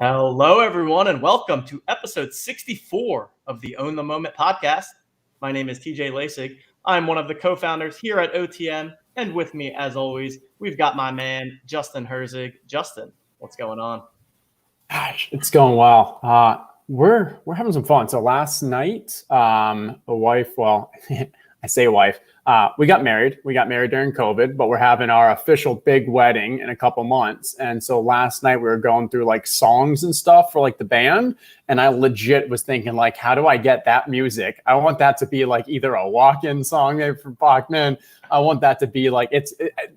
Hello, everyone, and welcome to episode 64 of the Own the Moment podcast. My name is TJ Lasig. I'm one of the co-founders here at OTM, and with me, as always, we've got my man, Justin Herzig. Justin, what's going on? Gosh, it's going well. We're having some fun. So last night, a wife, well, I say wife, we got married. We got married during COVID, but we're having our official big wedding in a couple months. And so last night we were going through like songs and stuff for like the band. And I legit was thinking like, how do I get that music? I want that to be like either a walk-in song maybe for Bachman. I want that to be like, it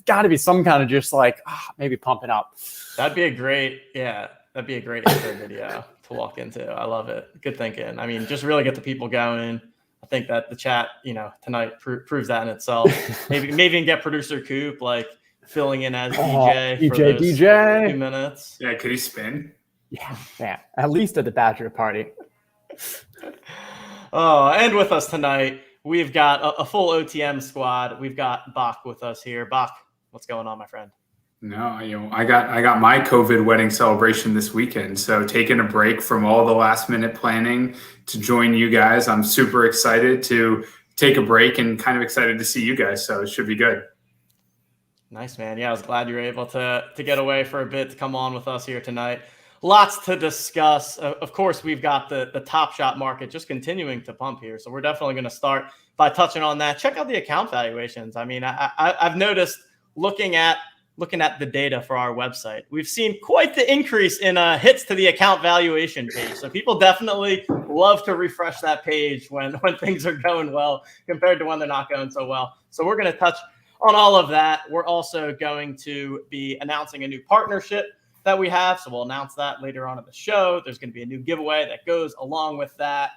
got to be some kind of just like, maybe pumping up. That'd be a great intro video to walk into. I love it. Good thinking. I mean, just really get the people going. I think that the chat, tonight proves that in itself. Maybe even get producer Coop like filling in as DJ for those DJ. 2 minutes. Yeah, could he spin? Yeah. At least at the bachelor party. And with us tonight, we've got a full OTM squad. We've got Bach with us here. Bach, what's going on, my friend? No, I got my COVID wedding celebration this weekend. So taking a break from all the last minute planning to join you guys. I'm super excited to take a break and kind of excited to see you guys. So it should be good. Nice, man. Yeah, I was glad you were able to get away for a bit to come on with us here tonight. Lots to discuss. Of course, we've got the Top Shot market just continuing to pump here. So we're definitely going to start by touching on that. Check out the account valuations. I mean, I've noticed looking at the data for our website, we've seen quite the increase in hits to the account valuation page. So people definitely love to refresh that page when things are going well compared to when they're not going so well. So we're going to touch on all of that. We're also going to be announcing a new partnership that we have. So we'll announce that later on in the show. There's going to be a new giveaway that goes along with that.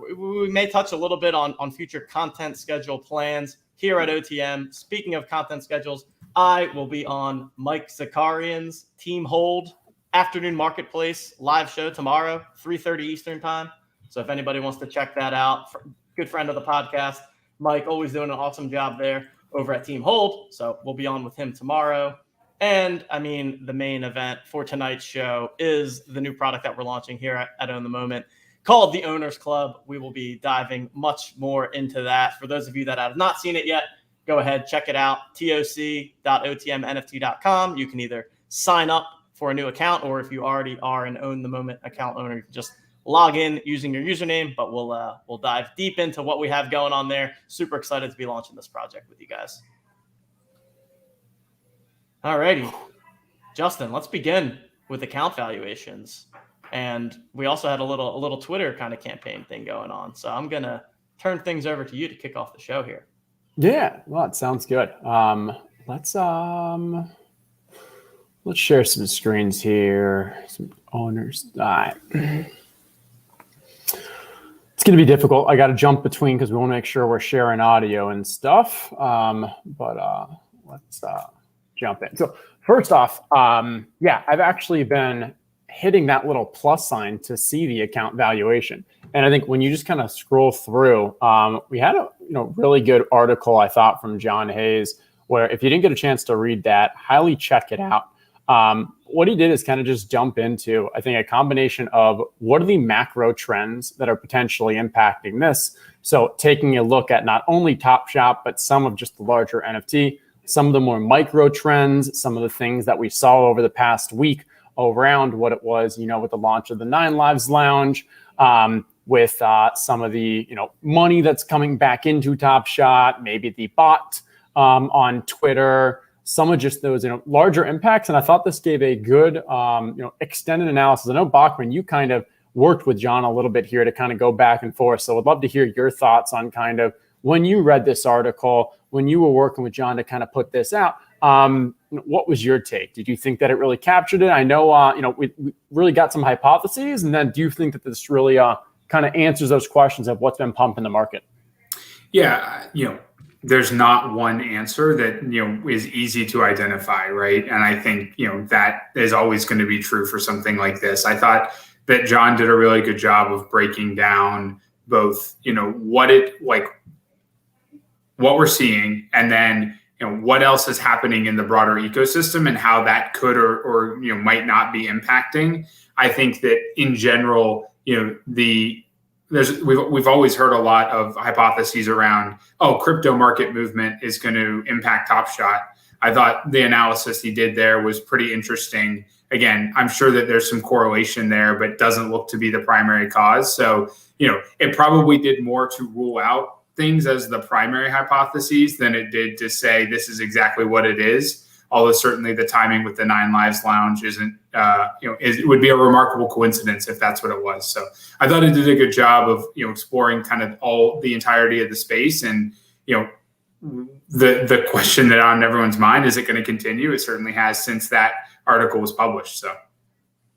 We may touch a little bit on future content schedule plans here at OTM. Speaking of content schedules, I will be on Mike Zakarian's Team Hold Afternoon Marketplace live show tomorrow, 3:30 Eastern time. So if anybody wants to check that out, good friend of the podcast, Mike, always doing an awesome job there over at Team Hold. So we'll be on with him tomorrow. And I mean, the main event for tonight's show is the new product that we're launching here at Own the Moment called the Owners Club. We will be diving much more into that. For those of you that have not seen it yet, go ahead, check it out, toc.otmnft.com. You can either sign up for a new account, or if you already are an Own the Moment account owner, you can just log in using your username, but we'll dive deep into what we have going on there. Super excited to be launching this project with you guys. All righty. Justin, let's begin with account valuations. And we also had a little Twitter kind of campaign thing going on. So I'm going to turn things over to you to kick off the show here. Yeah, well, it sounds good. Let's share some screens here. Some owners. All right. It's going to be difficult. I got to jump between because we want to make sure we're sharing audio and stuff. But let's jump in. So first off, I've actually been hitting that little plus sign to see the account valuation. And I think when you just kind of scroll through, we had a really good article, I thought, from John Hayes, where if you didn't get a chance to read that, highly check it out. What he did is kind of just jump into, I think, a combination of what are the macro trends that are potentially impacting this. So taking a look at not only Top Shop, but some of just the larger NFT, some of the more micro trends, some of the things that we saw over the past week around what it was, with the launch of the 9 Lives Lounge, with some of the, money that's coming back into Top Shot, maybe the bot on Twitter, some of just those, larger impacts. And I thought this gave a good, extended analysis. I know, Bachman, you kind of worked with John a little bit here to kind of go back and forth. So I'd love to hear your thoughts on kind of when you read this article, when you were working with John to kind of put this out. What was your take? Did you think that it really captured it? I know, we really got some hypotheses. And then do you think that this really kind of answers those questions of what's been pumping the market? Yeah, there's not one answer that, is easy to identify, right? And I think, that is always going to be true for something like this. I thought that John did a really good job of breaking down both, what we're seeing, and then what else is happening in the broader ecosystem and how that could or might not be impacting. I think that in general, we've always heard a lot of hypotheses around, crypto market movement is going to impact Top Shot. I thought the analysis he did there was pretty interesting. Again, I'm sure that there's some correlation there, but doesn't look to be the primary cause. So, it probably did more to rule out things as the primary hypotheses than it did to say this is exactly what it is. Although certainly the timing with the 9 Lives Lounge isn't, it would be a remarkable coincidence if that's what it was. So I thought it did a good job of, exploring kind of the entirety of the space. And, the question that on everyone's mind, is it going to continue? It certainly has since that article was published. So.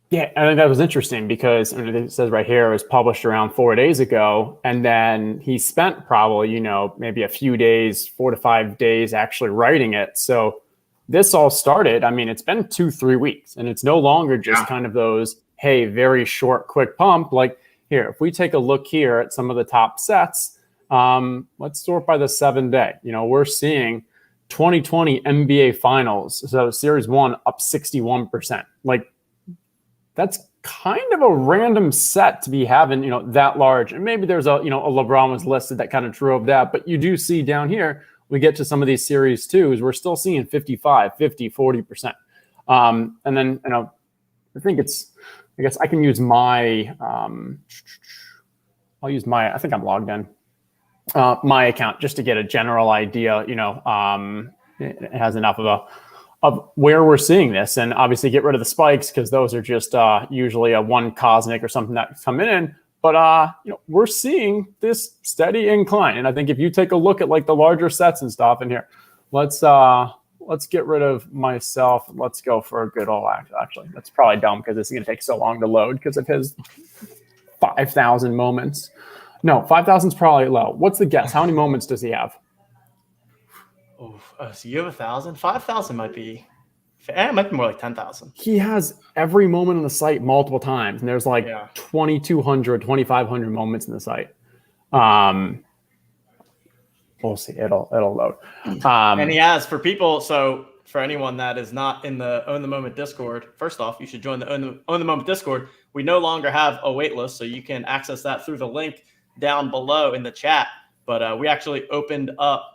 Yeah, I think that was interesting because it says right here it was published around 4 days ago. And then he spent probably, maybe a few days, 4 to 5 days actually writing it. So this all started, it's been 2-3 weeks and it's no longer just kind of those, hey, very short, quick pump. Like here, if we take a look here at some of the top sets, let's sort by the 7-day. We're seeing 2020 NBA Finals. So Series 1 up 61%. Like, that's kind of a random set to be having, that large. And maybe there's a LeBron was listed that kind of drove that. But you do see down here, we get to some of these Series 2s, we're still seeing 55, 50, 40%. And then, I guess I can use my, I think I'm logged in, my account just to get a general idea, it has enough of where we're seeing this, and obviously get rid of the spikes because those are just usually a one cosmic or something that's coming in. But we're seeing this steady incline, and I think if you take a look at like the larger sets and stuff in here, let's get rid of myself. Let's go for a good old actually. That's probably dumb because it's going to take so long to load because of his 5,000 moments. No, 5,000 is probably low. What's the guess? How many moments does he have? So you have 1,000? 5,000 might be. It might be more like 10,000. He has every moment on the site multiple times, and there's like 2,200, 2,500 moments in the site. We'll see. It'll load. And he has for people. So for anyone that is not in the Own the Moment Discord, first off, you should join the Own the Moment Discord. We no longer have a wait list, so you can access that through the link down below in the chat. But we actually opened up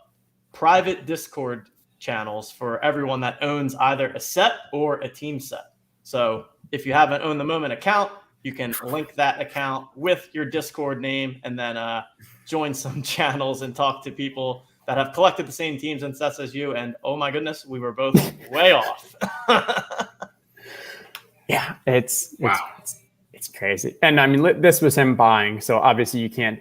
private Discord channels for everyone that owns either a set or a team set. So if you have an Own the Moment account, you can link that account with your Discord name and then join some channels and talk to people that have collected the same teams and sets as you. And oh my goodness, we were both way off. Yeah, it's crazy. And I mean, this was him buying, so obviously you can't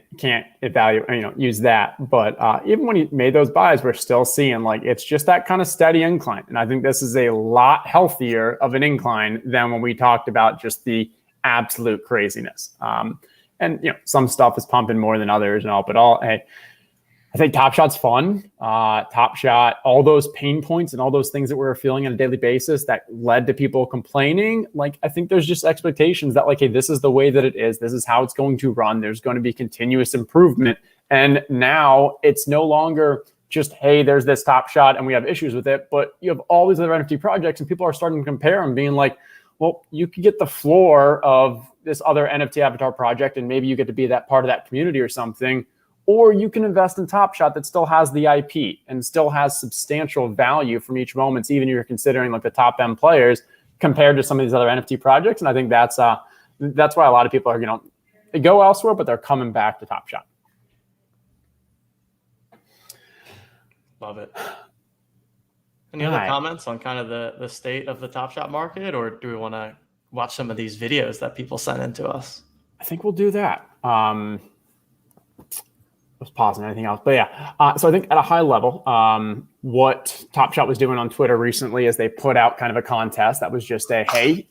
evaluate, use that. But even when he made those buys, we're still seeing like it's just that kind of steady incline. And I think this is a lot healthier of an incline than when we talked about just the absolute craziness. And some stuff is pumping more than others and all, but I think Top Shot's fun. Top Shot, all those pain points and all those things that we're feeling on a daily basis that led to people complaining. Like, I think there's just expectations that like, hey, this is the way that it is. This is how it's going to run. There's going to be continuous improvement. And now it's no longer just, hey, there's this Top Shot and we have issues with it, but you have all these other NFT projects and people are starting to compare them, being like, well, you could get the floor of this other NFT avatar project and maybe you get to be that part of that community or something. Or you can invest in Top Shot that still has the IP and still has substantial value from each moment, even if you're considering like the top end players compared to some of these other NFT projects. And I think that's why a lot of people are, they go elsewhere, but they're coming back to Top Shot. Love it. Any other comments on kind of the state of the Top Shot market, or do we want to watch some of these videos that people sent in to us? I think we'll do that. I was pausing anything else, but yeah. So I think at a high level, what Top Shot was doing on Twitter recently is they put out kind of a contest that was just a, hey,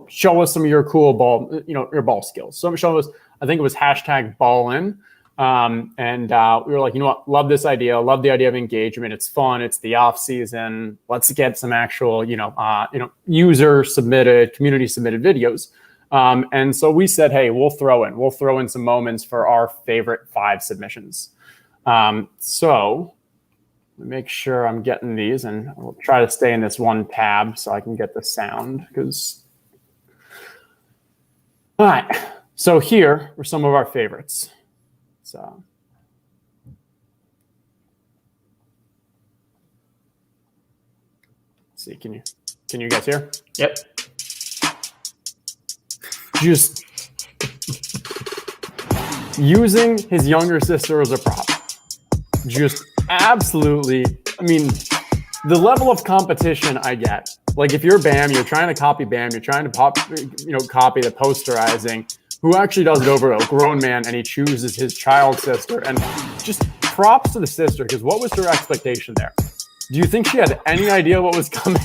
show us some of your cool ball, your ball skills. So show us, I think it was hashtag ball in. And we were like, you know what, love this idea. Love the idea of engagement. It's fun. It's the off season. Let's get some actual, user submitted, community submitted videos. And so we said, hey, we'll throw in some moments for our favorite 5 submissions. So make sure I'm getting these, and I'll try to stay in this one tab so I can get the sound. Because all right, so here are some of our favorites. So let's see, can you guys hear? Yep. Just using his younger sister as a prop. Just absolutely, I mean, the level of competition I get. Like if you're Bam, you're trying to copy Bam, you're trying to copy the posterizing, who actually does it over a grown man, and he chooses his child sister. And just props to the sister, because what was her expectation there? Do you think she had any idea what was coming?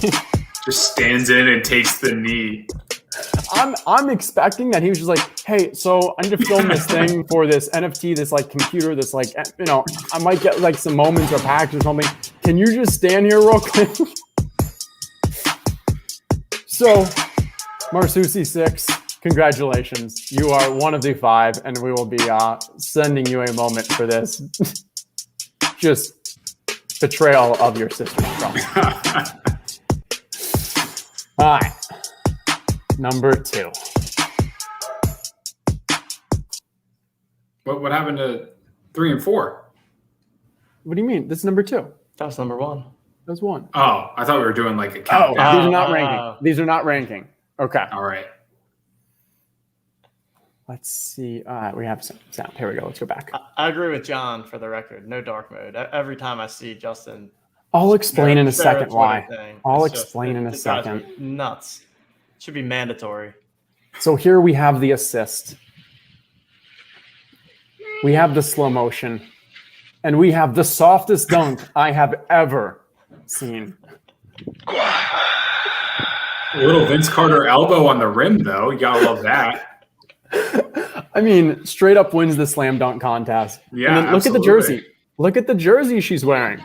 Just stands in and takes the knee. I'm expecting that he was just like, hey, so I need to film this thing for this NFT, this like computer, this like, I might get like some moments or packs or something. Can you just stand here real quick? So, Marsusi6, congratulations. You are one of the 5, and we will be sending you a moment for this. Just betrayal of your sister's trust. All right. Number 2. What happened to 3 and 4? What do you mean? This is number 2. That was number 1. That was 1. Oh, I thought we were doing like a Oh, countdown. these are not ranking. These are not ranking. Okay. All right. Let's see. We have some sound. Here we go. Let's go back. I agree with John for the record. No dark mode. Every time I see Justin, I'll explain in a share second why. thing, I'll it's just- explain in a it drives second. me nuts. Should be mandatory. So here we have the assist. We have the slow motion. And we have the softest dunk I have ever seen. A little Vince Carter elbow on the rim, though. You gotta love that. I mean, straight up wins the slam dunk contest. Yeah, and then look at the jersey. Look at the jersey she's wearing.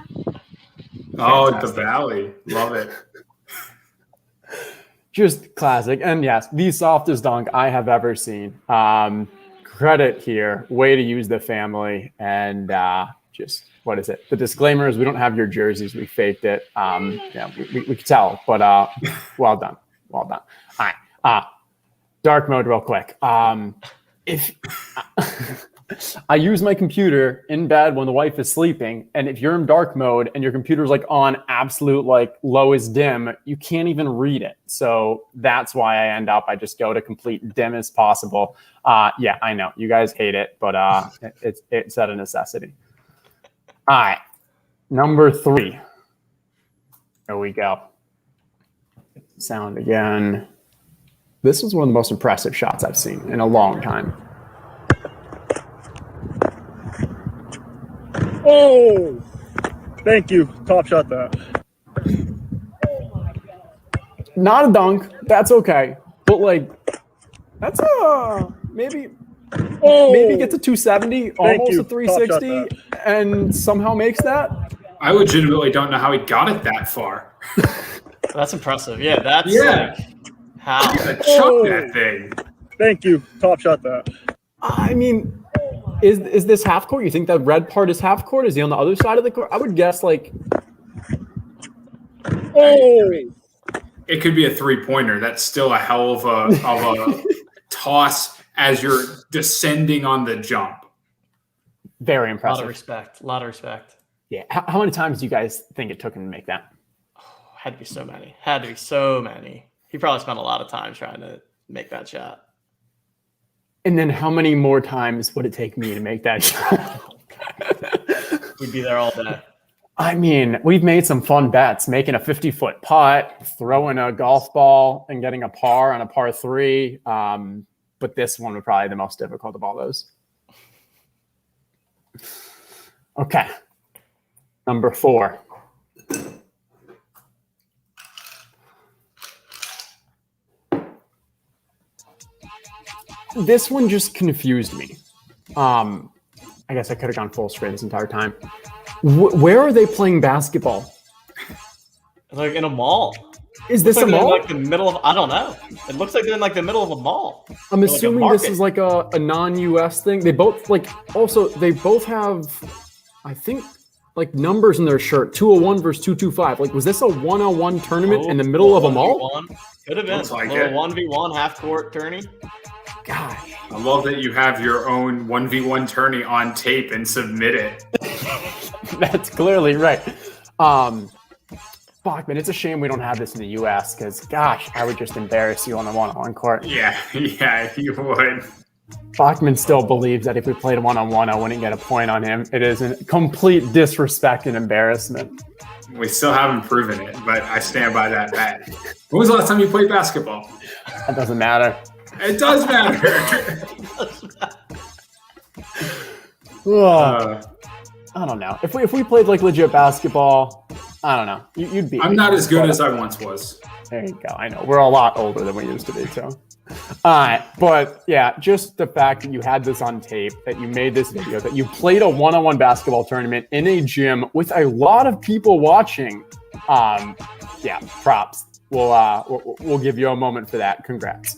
Oh, Fantastic. the Valley. Love it. Just classic. And yes, the softest dunk I have ever seen. Credit here. Way to use the family. And just, what is it? The disclaimer is we don't have your jerseys. We faked it. Yeah, we could tell. But well done. Well done. All right. Dark mode real quick. If I use my computer in bed when the wife is sleeping, and if you're in dark mode and your computer's like on absolute like lowest dim, you can't even read it. So that's why I just go to complete dim as possible. Yeah, I know you guys hate it, but it's a necessity. All right, number 3. There we go. Sound again. This was one of the most impressive shots I've seen in a long time. Oh, thank you. Top shot that. Not a dunk. That's okay. But like, that's maybe gets a 270, almost you. a 360, Top shot and somehow makes that. I legitimately don't know how he got it that far. That's impressive. Yeah, that's Yeah. like how. Chuck that thing. Thank you. Top shot that. I mean, is this half court? You think that red part is half court? Is he on the other side of the court? I would guess like. Oh, It could be a 3-pointer. That's still a hell of a toss as you're descending on the jump. Very A lot impressive. of respect. A lot of respect. Yeah. How many times do you guys think it took him to make that? Had to be so many. Had to be so many. He probably spent a lot of time trying to make that shot. And then how many more times would it take me to make that shot? We'd be there all day. I mean, we've made some fun bets, making a 50-foot putt, throwing a golf ball, and getting a par on a par 3. But this one was probably the most difficult of all those. Okay. Number 4. This one just confused me. I guess I could have gone full screen this entire time. Where are they playing basketball? Like in a mall. Is this Looks a like they're in mall? like the middle of, I don't know. It looks like they're in like the middle of a mall. I'm like a assuming this market. is like a non-US thing. They both have, I think, like numbers in their shirt, 201 versus 225. Like, was this a 1-on-1 tournament in the middle of them all? Could have been. Looks like a little it. 1v1 half-court tourney. Gosh. I love that you have your own 1v1 tourney on tape and submit it. That's clearly right. Fuck, man, it's a shame we don't have this in the U.S. because, gosh, I would just embarrass you on the one-on-one court. Yeah, you would. Bachman still believes that if we played one-on-one, I wouldn't get a point on him. It is a complete disrespect and embarrassment. We still haven't proven it, but I stand by that bet. When was the last time you played basketball? That doesn't matter. It does matter. I don't know. If we played like legit basketball, I don't know. You'd beat me. I'm not as good as I once was. There you go. I know. We're a lot older than we used to be, so. But yeah, just the fact that you had this on tape, that you made this video, that you played a one-on-one basketball tournament in a gym with a lot of people watching. Yeah, props. We'll give you a moment for that. Congrats.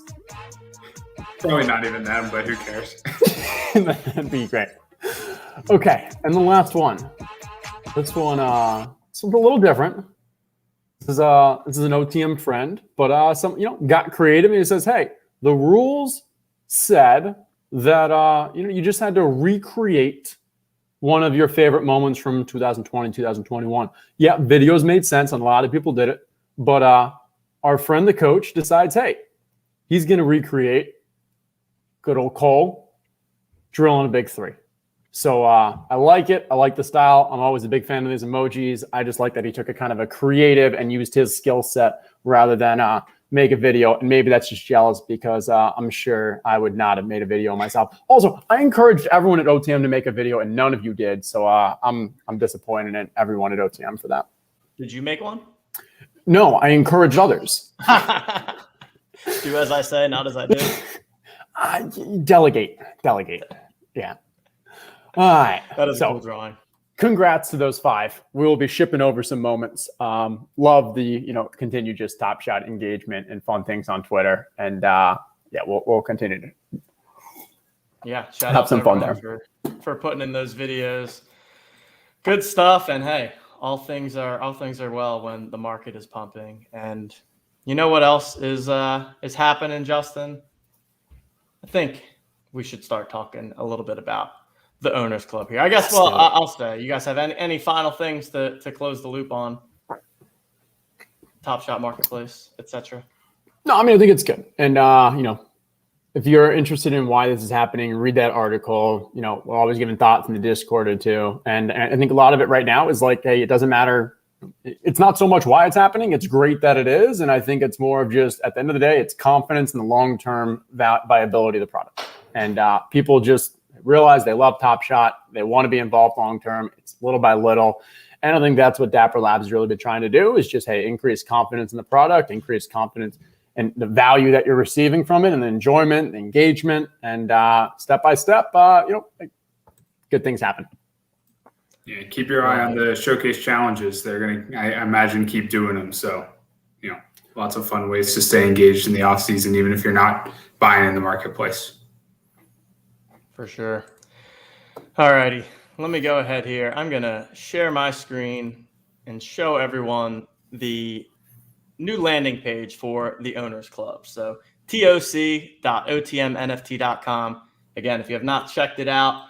Probably not even them, but who cares? That'd be great. Okay, and the last one. This one, something a little different. This is an OTM friend, but got creative and he says, "Hey, the rules said that you just had to recreate one of your favorite moments from 2020, 2021. Yeah, videos made sense and a lot of people did it, but our friend the coach decides, hey, he's going to recreate good old Cole drilling a big three. So I like it. I like the style. I'm always a big fan of these emojis. I just like that he took a kind of a creative and used his skill set rather than make a video. And maybe that's just jealous because I'm sure I would not have made a video myself. Also, I encouraged everyone at OTM to make a video and none of you did. So I'm disappointed in everyone at OTM for that. Did you make one? No, I encouraged others. Do as I say, not as I do. Delegate. Yeah. All right. That is a cool drawing. Congrats to those 5. We will be shipping over some moments. Love the, continue just Top Shot engagement and fun things on Twitter. And we'll continue to shout have out some fun there for putting in those videos. Good stuff. And hey, all things are well when the market is pumping. And you know what else is happening, Justin? I think we should start talking a little bit about the Owners Club here. I guess, I'll say, you guys have any final things to close the loop on Top Shot Marketplace, etc.? No, I mean, I think it's good. And, if you're interested in why this is happening, read that article. We're always giving thoughts in the Discord or two. And I think a lot of it right now is like, hey, it doesn't matter. It's not so much why it's happening. It's great that it is. And I think it's more of just, at the end of the day, it's confidence in the long-term viability of the product. And people just realize they love Top Shot. They want to be involved long-term. It's little by little. And I think that's what Dapper Labs has really been trying to do is just, hey, increase confidence in the product, increase confidence in the value that you're receiving from it and the enjoyment, the engagement, and step by step, good things happen. Yeah, keep your eye on the showcase challenges. They're going to, I imagine, keep doing them. So, lots of fun ways to stay engaged in the off season, even if you're not buying in the marketplace. For sure. All righty. Let me go ahead here. I'm going to share my screen and show everyone the new landing page for the Owners Club. So toc.otmnft.com. Again, if you have not checked it out,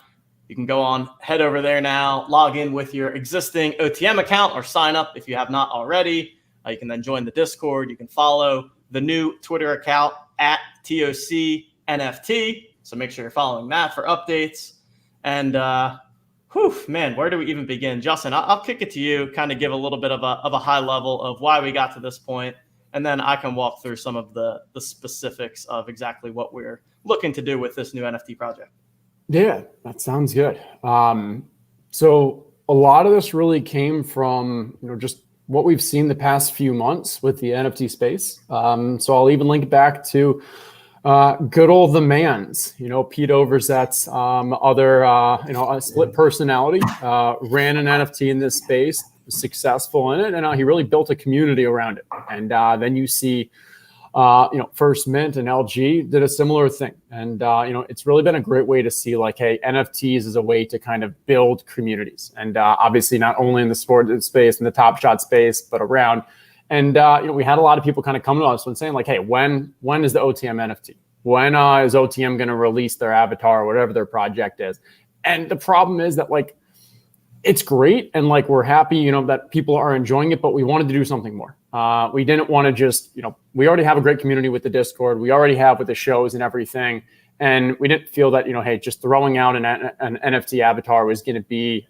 you can go on, head over there now, log in with your existing OTM account or sign up if you have not already. You can then join the Discord. You can follow the new Twitter account at TOCNFT. So make sure you're following that for updates. And man, where do we even begin? Justin, I'll kick it to you, kind of give a little bit of a high level of why we got to this point, and then I can walk through some of the specifics of exactly what we're looking to do with this new NFT project. Yeah, that sounds good. So a lot of this really came from, just what we've seen the past few months with the NFT space. So I'll even link back to good old the Mans, Pete Overzet's other, a split personality, ran an NFT in this space, was successful in it, and he really built a community around it. And then you see First Mint and LG did a similar thing. And, it's really been a great way to see like, hey, NFTs is a way to kind of build communities. And obviously not only in the sport space and the Top Shot space, but around. And, we had a lot of people kind of coming to us and saying like, hey, when is the OTM NFT? When is OTM going to release their avatar or whatever their project is? And the problem is that like, it's great. And like, we're happy, that people are enjoying it, but we wanted to do something more. We didn't want to just, we already have a great community with the Discord. We already have with the shows and everything. And we didn't feel that, hey, just throwing out an NFT avatar was going to be,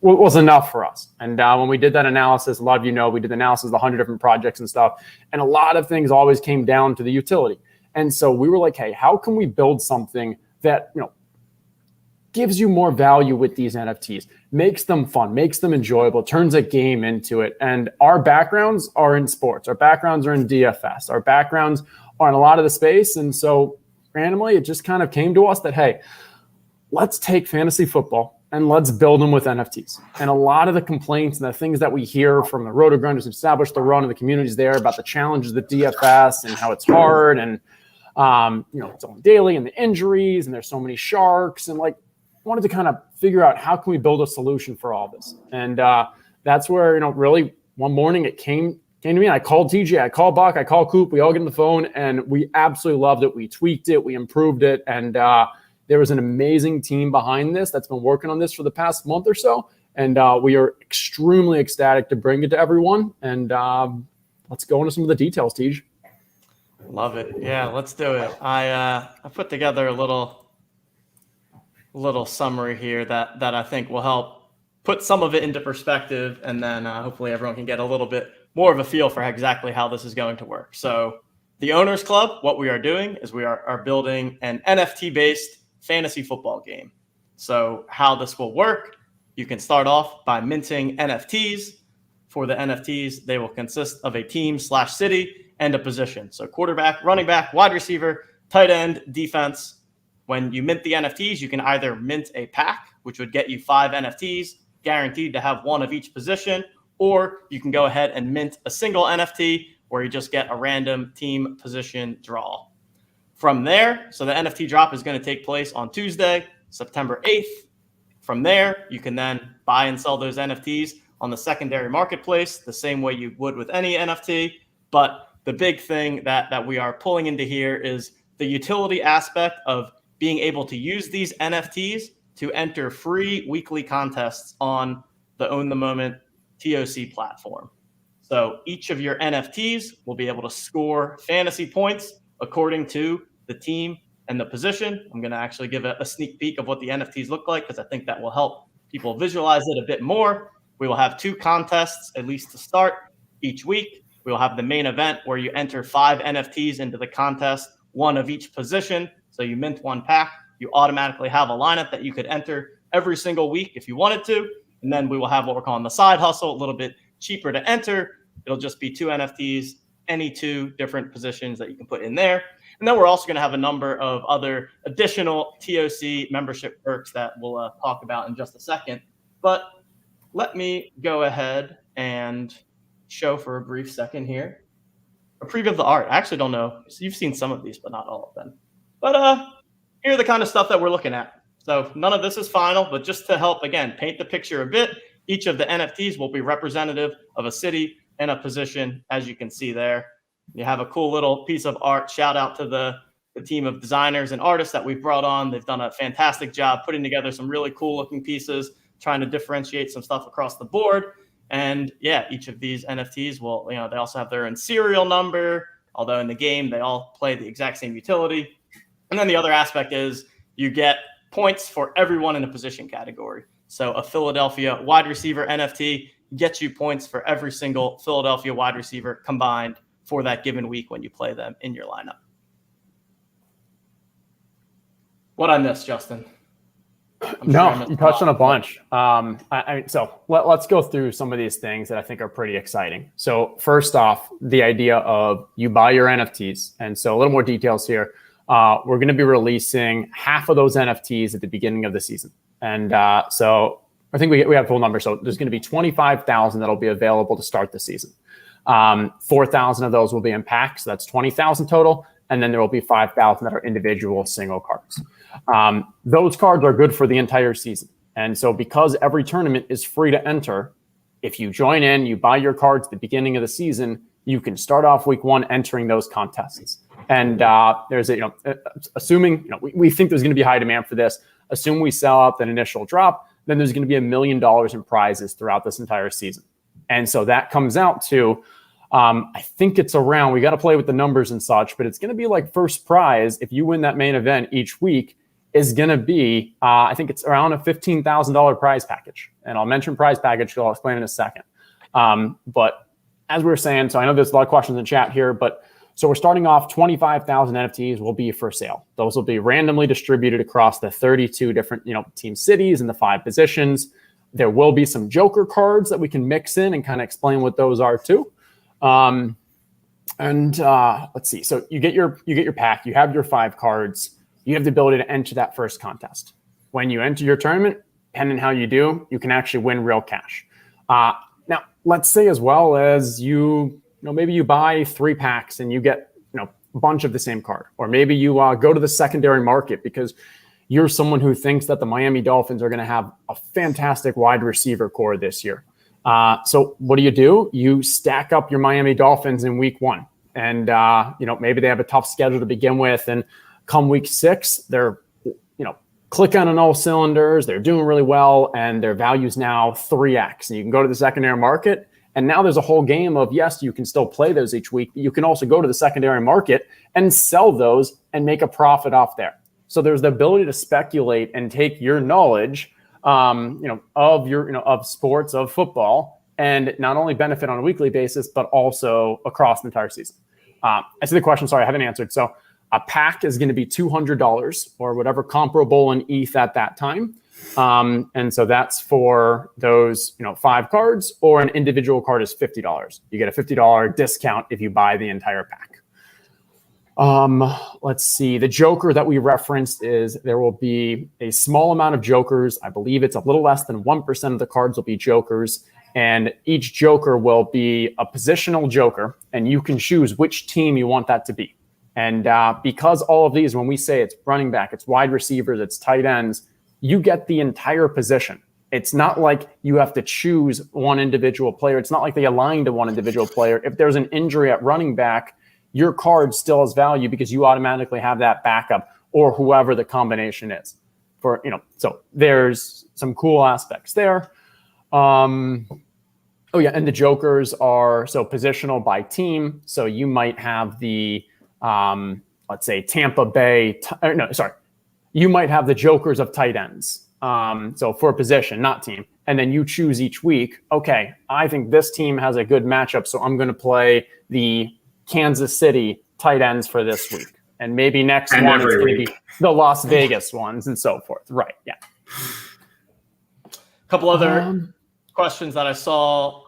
was enough for us. And when we did that analysis, a lot of we did the analysis of 100 different projects and stuff. And a lot of things always came down to the utility. And so we were like, hey, how can we build something that, gives you more value with these NFTs, makes them fun, makes them enjoyable, turns a game into it. And our backgrounds are in sports. Our backgrounds are in DFS. Our backgrounds are in a lot of the space. And so randomly, it just kind of came to us that, hey, let's take fantasy football and let's build them with NFTs. And a lot of the complaints and the things that we hear from the Roto-Grinders who established the run and the communities there about the challenges of the DFS and how it's hard and, it's on daily and the injuries and there's so many sharks and like, wanted to kind of figure out how can we build a solution for all this. And that's where, really one morning it came to me. I called TJ, I called Buck, I called Coop. We all get on the phone and we absolutely loved it. We tweaked it, we improved it. And there was an amazing team behind this that's been working on this for the past month or so. And we are extremely ecstatic to bring it to everyone. And let's go into some of the details, TJ. Love it. Yeah, let's do it. I put together a little summary here that I think will help put some of it into perspective, and then hopefully everyone can get a little bit more of a feel for exactly how this is going to work. So the Owners Club, what we are doing is we are building an NFT-based fantasy football game. So how this will work, you can start off by minting NFTs. For the NFTs, they will consist of a team/city and a position. So quarterback, running back, wide receiver, tight end, defense. When you mint the NFTs, you can either mint a pack, which would get you 5 NFTs, guaranteed to have one of each position, or you can go ahead and mint a single NFT where you just get a random team position draw. From there, so the NFT drop is going to take place on Tuesday, September 8th. From there, you can then buy and sell those NFTs on the secondary marketplace the same way you would with any NFT. But the big thing that we are pulling into here is the utility aspect of being able to use these NFTs to enter free weekly contests on the Own the Moment TOC platform. So each of your NFTs will be able to score fantasy points according to the team and the position. I'm going to actually give a sneak peek of what the NFTs look like because I think that will help people visualize it a bit more. We will have 2 contests, at least to start, each week. We will have the main event where you enter 5 NFTs into the contest, 1 of each position. So you mint 1 pack, you automatically have a lineup that you could enter every single week if you wanted to. And then we will have what we're calling the side hustle, a little bit cheaper to enter. It'll just be 2 NFTs, any 2 different positions that you can put in there. And then we're also going to have a number of other additional TOC membership perks that we'll talk about in just a second. But let me go ahead and show for a brief second here a preview of the art. I actually don't know. So you've seen some of these, but not all of them. But here are the kind of stuff that we're looking at. So none of this is final, but just to help, again, paint the picture a bit, each of the NFTs will be representative of a city and a position, as you can see there. You have a cool little piece of art. Shout out to the team of designers and artists that we've brought on. They've done a fantastic job putting together some really cool looking pieces, trying to differentiate some stuff across the board. And yeah, each of these NFTs will, they also have their own serial number, although in the game, they all play the exact same utility. And then the other aspect is you get points for everyone in a position category. So a Philadelphia wide receiver NFT gets you points for every single Philadelphia wide receiver combined for that given week when you play them in your lineup. What I missed, Justin? No, you touched on a bunch. So let's go through some of these things that I think are pretty exciting. So first off, the idea of you buy your NFTs. And so a little more details here. We're going to be releasing half of those NFTs at the beginning of the season. And so I think we have full numbers. So there's going to be 25,000 that'll be available to start the season. 4,000 of those will be in packs. So that's 20,000 total. And then there will be 5,000 that are individual single cards. Those cards are good for the entire season. And so because every tournament is free to enter, if you join in, you buy your cards at the beginning of the season, you can start off week one entering those contests. And there's assuming, we think there's going to be high demand for this. Assume we sell out that initial drop, then there's going to be $1 million in prizes throughout this entire season. And so that comes out to, I think it's around, we got to play with the numbers and such, but it's going to be like first prize, if you win that main event each week, is going to be, I think it's around a $15,000 prize package. And I'll mention prize package, so I'll explain in a second. But as we were saying, so I know there's a lot of questions in chat here, but so we're starting off 25,000 NFTs will be for sale. Those will be randomly distributed across the 32 different, team cities and the 5 positions. There will be some Joker cards that we can mix in and kind of explain what those are too. Let's see. So you get your pack, you have your 5 cards, you have the ability to enter that first contest. When you enter your tournament, depending how you do, you can actually win real cash. Now, let's say as well as maybe you buy 3 packs and you get, a bunch of the same card, or maybe you go to the secondary market because you're someone who thinks that the Miami Dolphins are going to have a fantastic wide receiver core this year. So what do? You stack up your Miami Dolphins in week 1, and maybe they have a tough schedule to begin with, and come week 6, they're clicking on all cylinders, they're doing really well, and their value's now 3x. And you can go to the secondary market, and now there's a whole game of, yes, you can still play those each week, but you can also go to the secondary market and sell those and make a profit off there. So there's the ability to speculate and take your knowledge, of sports, of football, and not only benefit on a weekly basis, but also across the entire season. I see the question. Sorry, I haven't answered. So a pack is going to be $200 or whatever comparable in ETH at that time. And so that's for those, 5 cards, or an individual card is $50. You get a $50 discount if you buy the entire pack. Let's see. The Joker that we referenced is there will be a small amount of Jokers. I believe it's a little less than 1% of the cards will be Jokers. And each Joker will be a positional Joker, and you can choose which team you want that to be. And because all of these, when we say it's running back, it's wide receivers, it's tight ends, you get the entire position. It's not like you have to choose one individual player. It's not like they align to one individual player. If there's an injury at running back, your card still has value because you automatically have that backup, or whoever the combination is. So there's some cool aspects there. And the Jokers are positional by team. So you might have the let's say Tampa Bay. You might have the Jokers of tight ends. So for position, not team. And then you choose each week, okay, I think this team has a good matchup, so I'm going to play the Kansas City tight ends for this week. And maybe next one it's going to be the Las Vegas ones and so forth. Right, yeah. A couple other questions that I saw.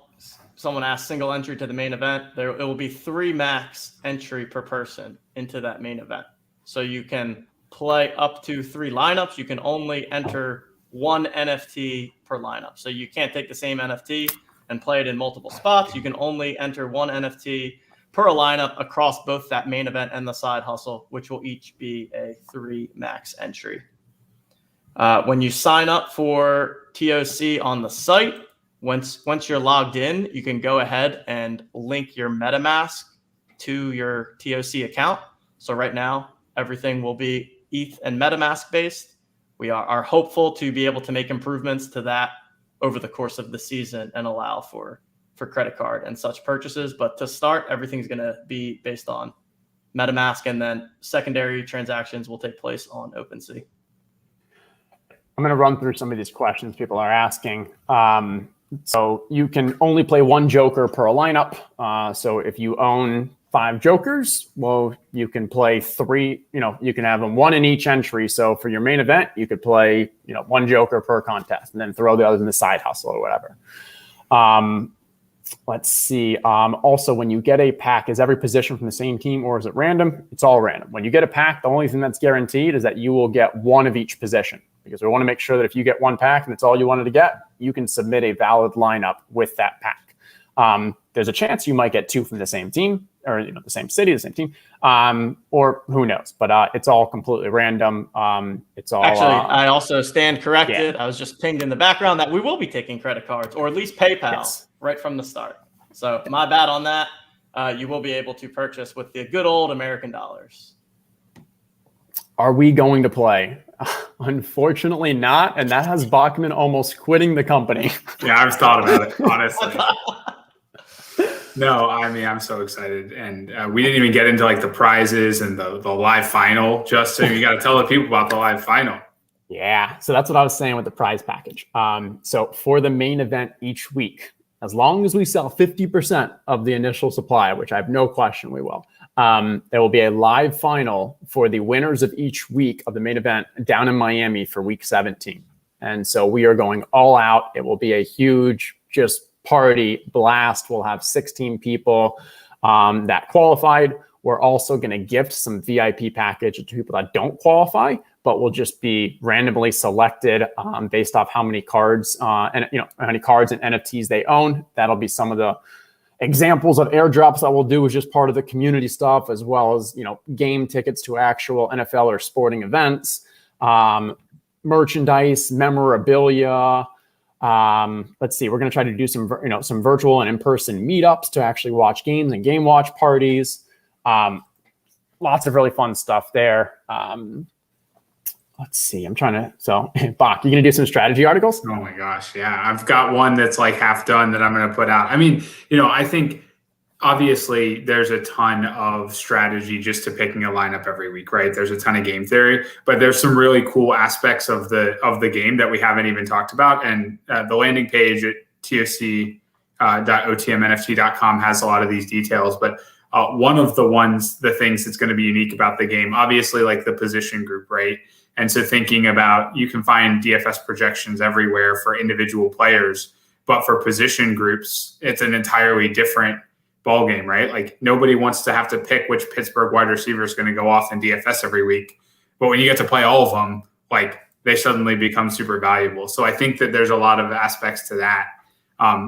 Someone asked single entry to the main event. It will be 3 max entry per person into that main event. So you can play up to 3 lineups. You can only enter 1 NFT per lineup. So you can't take the same NFT and play it in multiple spots. You can only enter 1 NFT per lineup across both that main event and the side hustle, which will each be a 3 max entry. When you sign up for TOC on the site, once you're logged in, you can go ahead and link your MetaMask to your TOC account. So right now, everything will be ETH and MetaMask based. We are hopeful to be able to make improvements to that over the course of the season and allow for credit card and such purchases. But to start, everything's going to be based on MetaMask, and then secondary transactions will take place on OpenSea. I'm going to run through some of these questions people are asking. So you can only play 1 Joker per lineup. So if you own 5 Jokers, well, you can play 3, you can have them 1 in each entry. So for your main event, you could play, 1 Joker per contest and then throw the others in the side hustle or whatever. Let's see. Also, when you get a pack, is every position from the same team or is it random? It's all random. When you get a pack, the only thing that's guaranteed is that you will get 1 of each position, because we want to make sure that if you get 1 pack and it's all you wanted to get, you can submit a valid lineup with that pack. There's a chance you might get 2 from the same team, or the same city, the same team, or who knows. But it's all completely random. It's all actually. I also stand corrected. Yeah. I was just pinged in the background that we will be taking credit cards, or at least PayPal, right from the start. So my bad on that. You will be able to purchase with the good old American dollars. Are we going to play? Unfortunately not, and that has Bachman almost quitting the company. Yeah, I've thought about it, honestly. No, I mean, I'm so excited. And we didn't even get into like the prizes and the live final. Justin, you got to tell the people about the live final. Yeah, so that's what I was saying with the prize package. So for the main event each week, as long as we sell 50% of the initial supply, which I have no question we will, there will be a live final for the winners of each week of the main event down in Miami for week 17. And so we are going all out. It will be a huge just party blast. We'll have 16 people that qualified. We're also going to gift some VIP package to people that don't qualify, but will just be randomly selected based off how many cards and how many cards and NFTs they own. That'll be some of the examples of airdrops that we'll do as just part of the community stuff, as well as game tickets to actual NFL or sporting events, merchandise, memorabilia. Let's see, we're going to try to do some virtual and in-person meetups to actually watch games and game watch parties. Lots of really fun stuff there. Let's see. So Bach, you going to do some strategy articles? Oh my gosh. Yeah. I've got one that's like half done that I'm going to put out. I mean, I think obviously there's a ton of strategy just to picking a lineup every week, right? There's a ton of game theory, but there's some really cool aspects of the game that we haven't even talked about. And the landing page at tfc.otmnft.com has a lot of these details, but one of the things that's going to be unique about the game, obviously like the position group, right? And so thinking about, you can find DFS projections everywhere for individual players, but for position groups, it's an entirely different ball game, right? Like nobody wants to have to pick which Pittsburgh wide receiver is going to go off in DFS every week. But when you get to play all of them, like they suddenly become super valuable. So I think that there's a lot of aspects to that.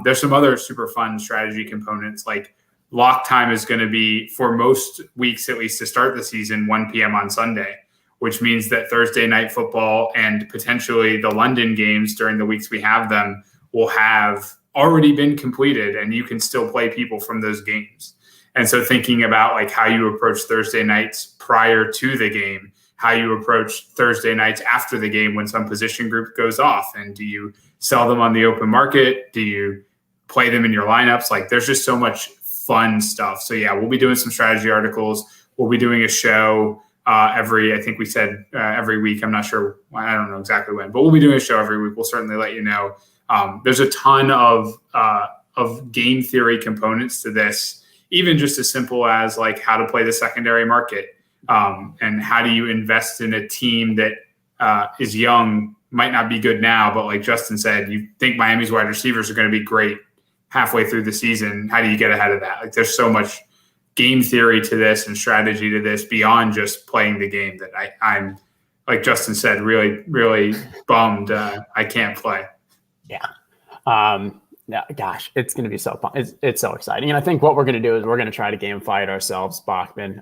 There's some other super fun strategy components, like lock time is going to be, for most weeks, at least to start the season, 1 p.m. on Sunday, which means that Thursday night football and potentially the London games during the weeks we have them will have already been completed, and you can still play people from those games. And so thinking about like how you approach Thursday nights prior to the game, how you approach Thursday nights after the game when some position group goes off, and do you sell them on the open market? Do you play them in your lineups? Like there's just so much fun stuff. So yeah, we'll be doing some strategy articles. We'll be doing a show I think we said every week. I'm not sure. I don't know exactly when, but we'll be doing a show every week. We'll certainly let you know. There's a ton of game theory components to this, even just as simple as like how to play the secondary market, and how do you invest in a team that is young, might not be good now, but like Justin said, you think Miami's wide receivers are going to be great halfway through the season. How do you get ahead of that? Like there's so much game theory to this and strategy to this beyond just playing the game that I'm, like Justin said, really, really bummed I can't play. Yeah. Yeah, gosh, it's going to be so fun. It's so exciting. And I think what we're going to do is we're going to try to gamify it ourselves, Bachman,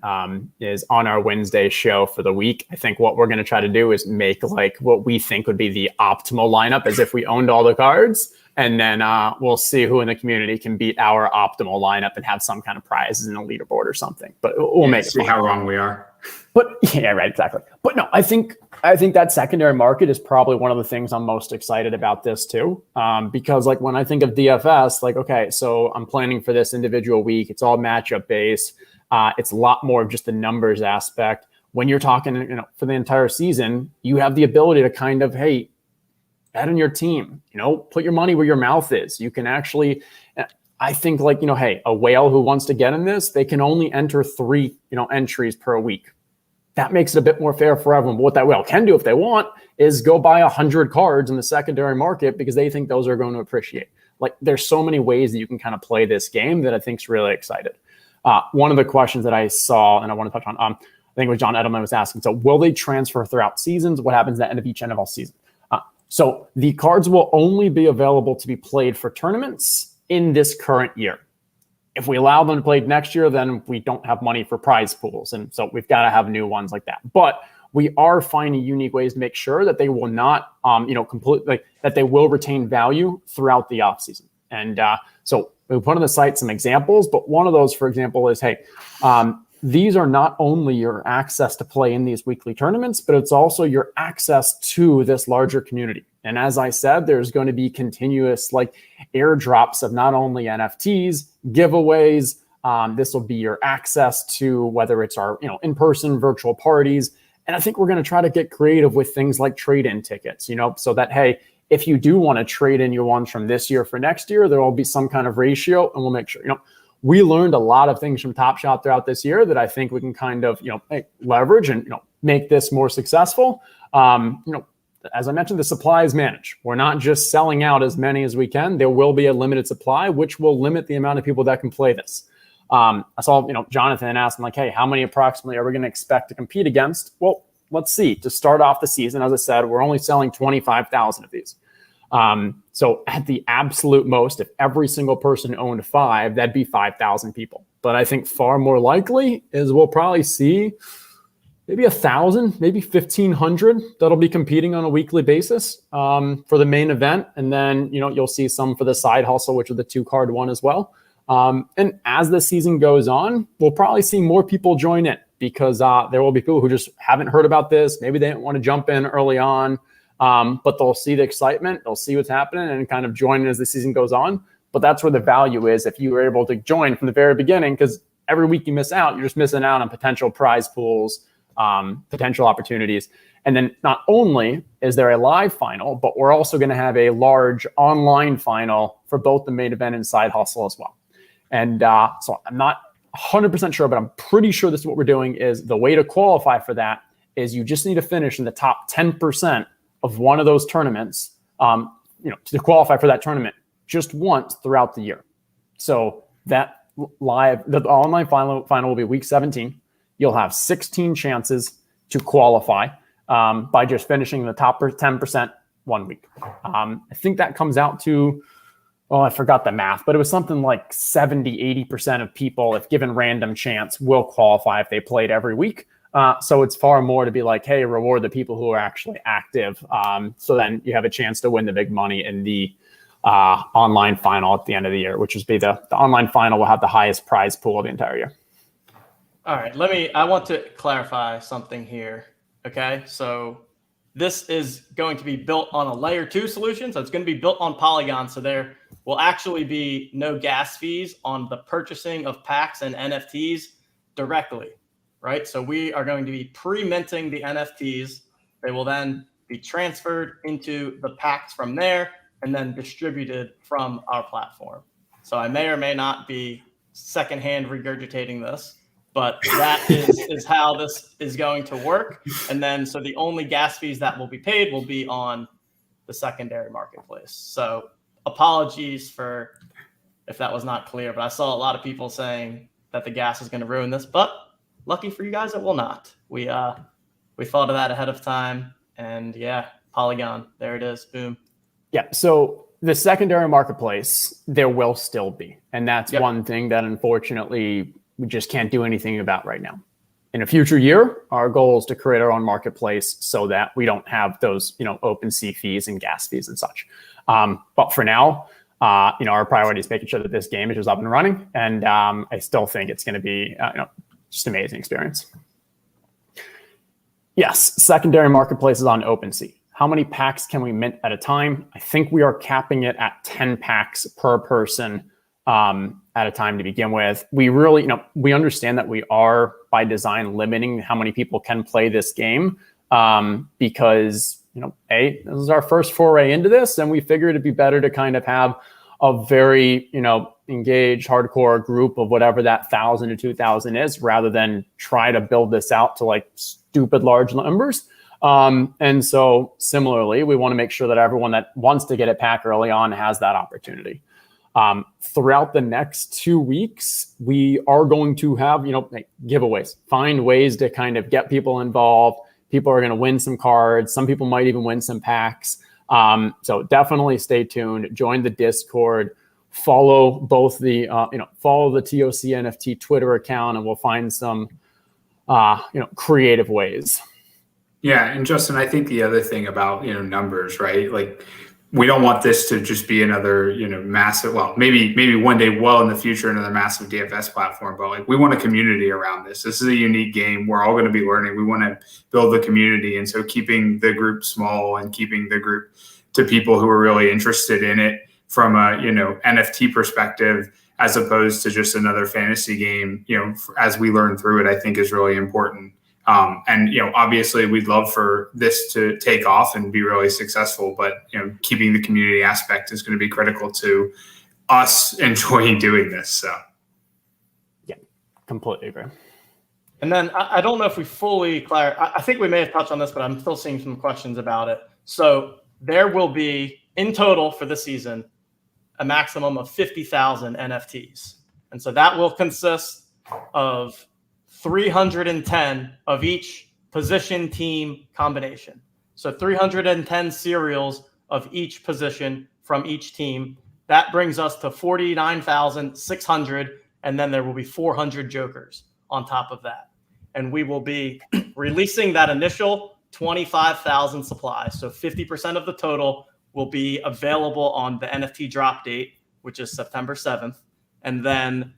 is on our Wednesday show for the week. I think what we're going to try to do is make like what we think would be the optimal lineup as if we owned all the cards. And then we'll see who in the community can beat our optimal lineup and have some kind of prizes in a leaderboard or something. But we'll make it see fun. How wrong we are. But yeah, right, exactly. But no, I think that secondary market is probably one of the things I'm most excited about this too. Because like when I think of DFS, like, okay, so I'm planning for this individual week. It's all matchup based. It's a lot more of just the numbers aspect. When you're talking, for the entire season, you have the ability to kind of, hey, bet on your team, put your money where your mouth is. You can actually, I think like, hey, a whale who wants to get in this, they can only enter 3, entries per week. That makes it a bit more fair for everyone. But what that whale can do if they want is go buy 100 cards in the secondary market because they think those are going to appreciate. Like there's so many ways that you can kind of play this game that I think is really excited. One of the questions that I saw and I want to touch on, I think it was John Edelman was asking, so will they transfer throughout seasons? What happens at the end of each NFL season? So the cards will only be available to be played for tournaments in this current year. If we allow them to play next year, then we don't have money for prize pools. And so we've got to have new ones like that. But we are finding unique ways to make sure that they will not, completely, that they will retain value throughout the offseason. And so we put on the site some examples, but one of those, for example, is, hey, these are not only your access to play in these weekly tournaments, but it's also your access to this larger community. And as I said, there's going to be continuous airdrops of not only NFTs, giveaways. This will be your access to whether it's our in-person virtual parties. And I think we're going to try to get creative with things like trade-in tickets, so that, hey, if you do want to trade in your ones from this year for next year, there will be some kind of ratio, and we'll make sure, we learned a lot of things from Top Shot throughout this year that I think we can kind of, leverage and, make this more successful. As I mentioned, the supply is managed. We're not just selling out as many as we can. There will be a limited supply, which will limit the amount of people that can play this. I saw, Jonathan asking hey, how many approximately are we going to expect to compete against? Well, let's see. To start off the season, as I said, we're only selling 25,000 of these. So at the absolute most, if every single person owned 5, that'd be 5,000 people. But I think far more likely is we'll probably see maybe 1,000, maybe 1,500 that'll be competing on a weekly basis for the main event. And then, you'll see some for the side hustle, which are the 2-card one as well. And as the season goes on, we'll probably see more people join in because there will be people who just haven't heard about this. Maybe they didn't want to jump in early on, but they'll see the excitement. They'll see what's happening and kind of join in as the season goes on. But that's where the value is if you were able to join from the very beginning, because every week you miss out, you're just missing out on potential prize pools, potential opportunities. And then not only is there a live final, but we're also going to have a large online final for both the main event and side hustle as well. And so I'm not 100% sure, but I'm pretty sure this is what we're doing. Is the way to qualify for that is you just need to finish in the top 10% of one of those tournaments, to qualify for that tournament just once throughout the year. So that the online final will be week 17. You'll have 16 chances to qualify by just finishing in the top 10% one week. I think that comes out to, I forgot the math, but it was something like 70, 80% of people, if given random chance, will qualify if they played every week. So it's far more to be hey, reward the people who are actually active. So then you have a chance to win the big money in the online final at the end of the year, which is the online final will have the highest prize pool of the entire year. All right, I want to clarify something here. Okay, so this is going to be built on a layer 2 solution. So it's going to be built on Polygon. So there will actually be no gas fees on the purchasing of packs and NFTs directly, right? So we are going to be pre-minting the NFTs. They will then be transferred into the packs from there and then distributed from our platform. So I may or may not be secondhand regurgitating this, but that is how this is going to work. And then, so the only gas fees that will be paid will be on the secondary marketplace. So apologies for if that was not clear, but I saw a lot of people saying that the gas is going to ruin this, but lucky for you guys, it will not. We thought of that ahead of time, and yeah, Polygon, there it is, boom. Yeah, so the secondary marketplace, there will still be. And that's one thing that unfortunately we just can't do anything about right now. In a future year, our goal is to create our own marketplace so that we don't have those, OpenSea fees and gas fees and such. But for now, our priority is making sure that this game is just up and running. And I still think it's going to be, just an amazing experience. Yes, secondary marketplaces on OpenSea. How many packs can we mint at a time? I think we are capping it at 10 packs per person at a time to begin with. We really, we understand that we are by design limiting how many people can play this game because, this is our first foray into this, and we figured it'd be better to kind of have a very, engaged, hardcore group of whatever that 1,000 to 2,000 is, rather than try to build this out to stupid large numbers. And so similarly, we want to make sure that everyone that wants to get a pack early on has that opportunity. Throughout the next 2 weeks, we are going to have, giveaways, find ways to kind of get people involved. People are going to win some cards. Some people might even win some packs. So definitely stay tuned, join the Discord, follow both the follow the TOC NFT Twitter account, and we'll find some creative ways. Yeah, and Justin, I think the other thing about numbers, right? Like, we don't want this to just be another massive. Well, maybe one day, well in the future, another massive DFS platform. But like, we want a community around this. This is a unique game. We're all going to be learning. We want to build the community, and so keeping the group small and keeping the group to people who are really interested in it from a NFT perspective, as opposed to just another fantasy game. As we learn through it, I think is really important. And obviously we'd love for this to take off and be really successful, but keeping the community aspect is going to be critical to us enjoying doing this. So yeah, completely agree. And then I don't know if we fully clarify. I think we may have touched on this, but I'm still seeing some questions about it. So there will be in total for the season a maximum of 50,000 NFTs, and so that will consist of 310 of each position team combination. So 310 serials of each position from each team. That brings us to 49,600. And then there will be 400 jokers on top of that. And we will be releasing that initial 25,000 supply. So 50% of the total will be available on the NFT drop date, which is September 7th. And then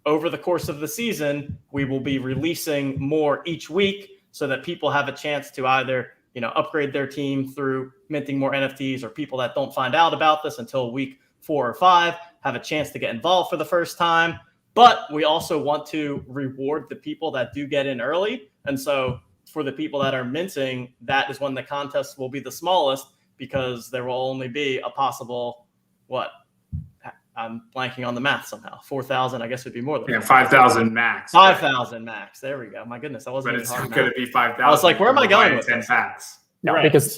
over the course of the season, we will be releasing more each week so that people have a chance to either, upgrade their team through minting more NFTs, or people that don't find out about this until week 4 or 5 have a chance to get involved for the first time. But we also want to reward the people that do get in early. And so for the people that are minting, that is when the contest will be the smallest, because there will only be a possible, I'm blanking on the math somehow. 4,000, I guess, would be more than 5,000 max. 5,000 max. There we go. My goodness, that wasn't. But it's going to be 5,000. I was like, where am I going with 10 packs? No, right. because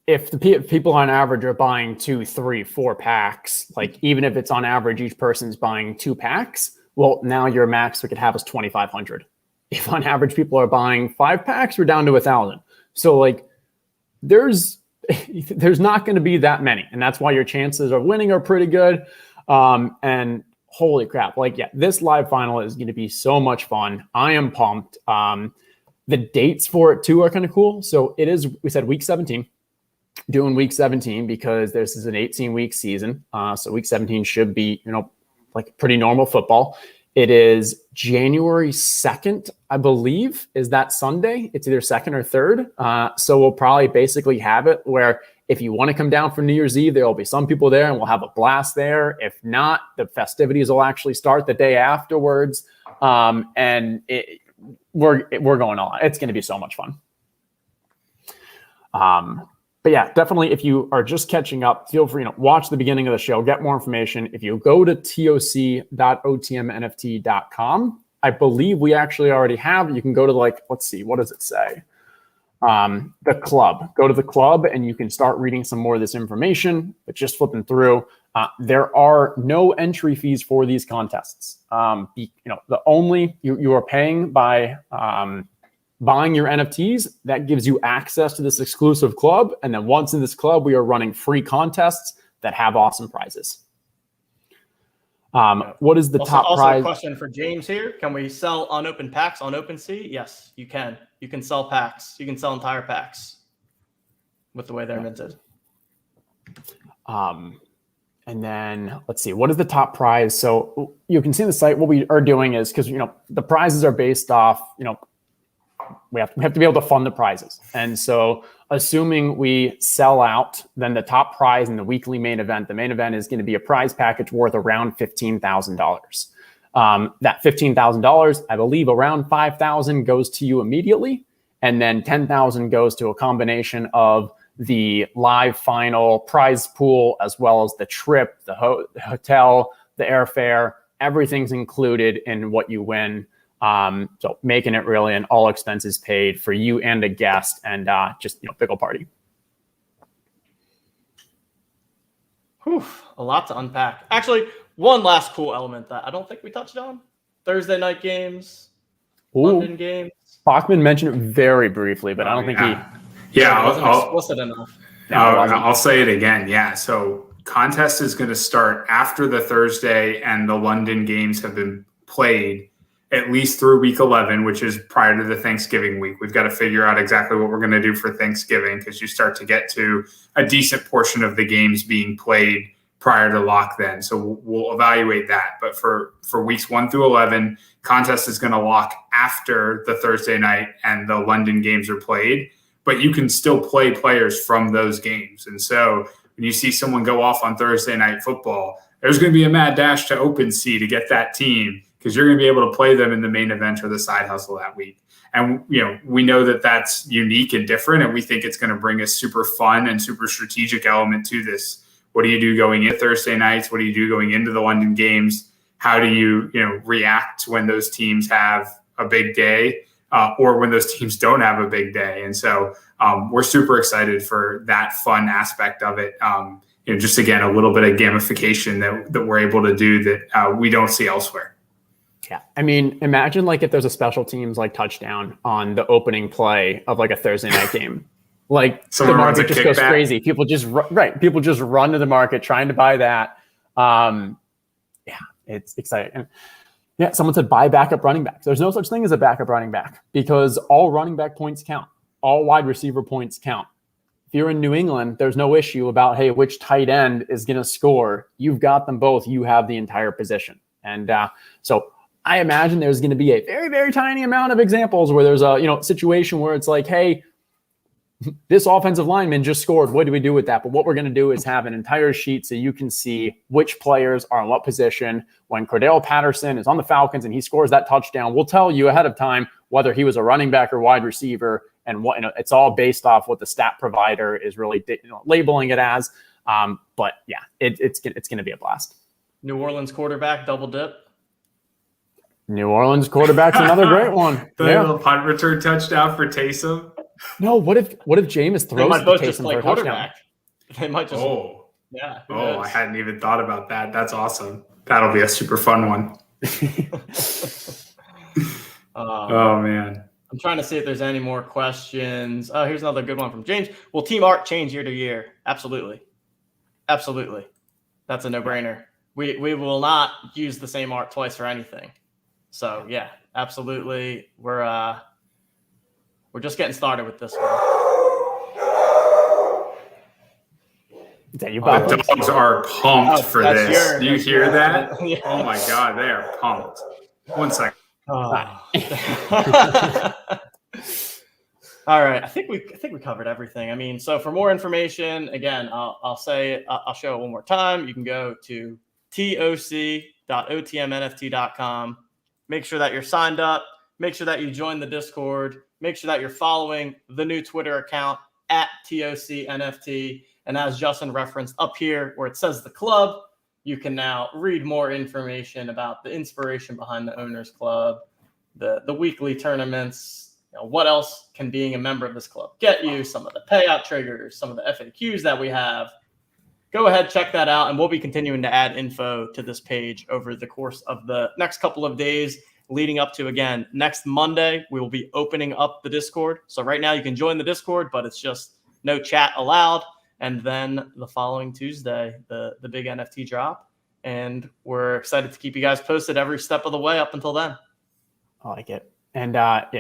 if the people on average are buying 2, 3, 4 packs, like even if it's on average each person's buying 2 packs, well, now your max we could have is 2,500. If on average people are buying 5 packs, we're down to 1,000. So like, there's not going to be that many, and that's why your chances of winning are pretty good. And holy crap, this live final is going to be so much fun. I am pumped. The dates for it too are kind of cool. So it is, we said week 17, doing week 17 because this is an 18-week season. So week 17 should be, like pretty normal football. It is January 2nd, I believe, is that Sunday. It's either 2nd or 3rd. So we'll probably basically have it where if you want to come down for New Year's Eve, there will be some people there and we'll have a blast there. If not, the festivities will actually start the day afterwards. And we're going on. It's going to be so much fun. But yeah, definitely, if you are just catching up, feel free to watch the beginning of the show, get more information. If you go to toc.otmnft.com, I believe we actually already have, you can go to let's see, what does it say? The club. Go to the club and you can start reading some more of this information, but just flipping through. There are no entry fees for these contests. The only, you are paying by buying your NFTs. That gives you access to this exclusive club. And then once in this club, we are running free contests that have awesome prizes. What is the top prize? A question for James here. Can we sell unopened packs on OpenSea? Yes, you can. You can sell packs. You can sell entire packs with the way they're minted. And then let's see, what is the top prize? So you can see on the site, what we are doing is, because, the prizes are based off, we have to be able to fund the prizes. And so assuming we sell out, then the top prize in the weekly main event, the main event is going to be a prize package worth around $15,000. That $15,000, I believe around $5,000 goes to you immediately. And then $10,000 goes to a combination of the live final prize pool, as well as the trip, the hotel, the airfare, everything's included in what you win. So making it really an all expenses paid for you and a guest, and just big ol' party. Whew, a lot to unpack. Actually, one last cool element that I don't think we touched on: Thursday night games, London games. Bachman mentioned it very briefly, but I don't think he. Yeah, it wasn't explicit enough. I'll say it again. Yeah, so contest is going to start after the Thursday and the London games have been played, at least through week 11, which is prior to the Thanksgiving week. We've got to figure out exactly what we're going to do for Thanksgiving, because you start to get to a decent portion of the games being played prior to lock then. So we'll evaluate that. But for weeks 1 through 11, contest is going to lock after the Thursday night and the London games are played, but you can still play players from those games. And so when you see someone go off on Thursday night football, there's going to be a mad dash to OpenSea to get that team, because you're going to be able to play them in the main event or the side hustle that week. And, we know that that's unique and different, and we think it's going to bring a super fun and super strategic element to this. What do you do going in Thursday nights? What do you do going into the London games? How do you, react when those teams have a big day or when those teams don't have a big day? And so we're super excited for that fun aspect of it. Just again, a little bit of gamification that we're able to do that we don't see elsewhere. Yeah. I mean, imagine like if there's a special teams like touchdown on the opening play of like a Thursday night game. Like someone the market just goes crazy. People just People just run to the market trying to buy that. It's exciting. And yeah, someone said buy backup running backs. There's no such thing as a backup running back, because all running back points count. All wide receiver points count. If you're in New England, there's no issue about, hey, which tight end is going to score. You've got them both. You have the entire position. And so I imagine there's going to be a very, very tiny amount of examples where there's a situation where it's like, hey, this offensive lineman just scored. What do we do with that? But what we're going to do is have an entire sheet so you can see which players are in what position. When Cordell Patterson is on the Falcons and he scores that touchdown, we'll tell you ahead of time whether he was a running back or wide receiver, and what it's all based off what the stat provider is really labeling it as. But yeah, it's going to be a blast. New Orleans quarterback double dip. New Orleans quarterback's another great one. The little punt return touchdown for Taysom. No, what if Jameis throws might both to just Taysom play for a quarterback. touchdown? They might just. Yeah. I hadn't even thought about that. That's awesome. That'll be a super fun one. Oh man. I'm trying to see if there's any more questions. Oh, here's another good one from James. Will team art change year to year? Absolutely. That's a no-brainer. We will not use the same art twice for anything. So yeah, absolutely. We're just getting started with this one. The dogs are pumped for this. Do you hear that? Yeah. Oh my God, they are pumped. 1 second. All right, I think we covered everything. I mean, so for more information, again, I'll show it one more time. You can go to toc.otmnft.com. Make sure that you're signed up. Make sure that you join the Discord. Make sure that you're following the new Twitter account at TOCNFT. And as Justin referenced up here where it says the club, you can now read more information about the inspiration behind the Owners Club, the weekly tournaments, what else can being a member of this club get you, some of the payout triggers, some of the FAQs that we have. Go ahead, check that out, and we'll be continuing to add info to this page over the course of the next couple of days leading up to, again, next Monday, we will be opening up the Discord. So right now you can join the Discord, but it's just no chat allowed. And then the following Tuesday, the big NFT drop. And we're excited to keep you guys posted every step of the way up until then. I like it. And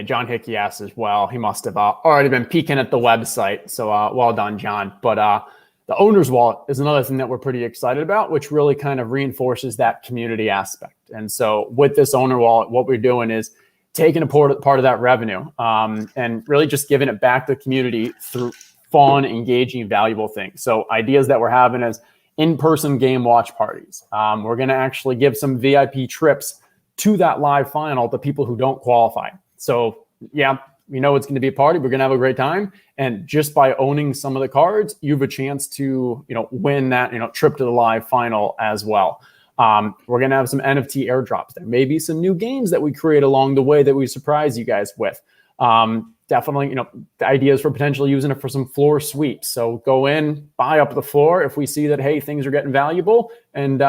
John Hickey asked as well. He must have already been peeking at the website. So well done, John. But the owner's wallet is another thing that we're pretty excited about, which really kind of reinforces that community aspect. And so with this owner wallet, what we're doing is taking a part of that revenue and really just giving it back to the community through fun, engaging, valuable things. So ideas that we're having is in-person game watch parties. We're going to actually give some VIP trips to that live final to people who don't qualify. So yeah, we know it's going to be a party. We're going to have a great time. And just by owning some of the cards, you have a chance to, win that, trip to the live final as well. We're going to have some NFT airdrops. There may be some new games that we create along the way that we surprise you guys with. Definitely, the idea is for potentially using it for some floor sweeps. So go in, buy up the floor if we see that, hey, things are getting valuable. And,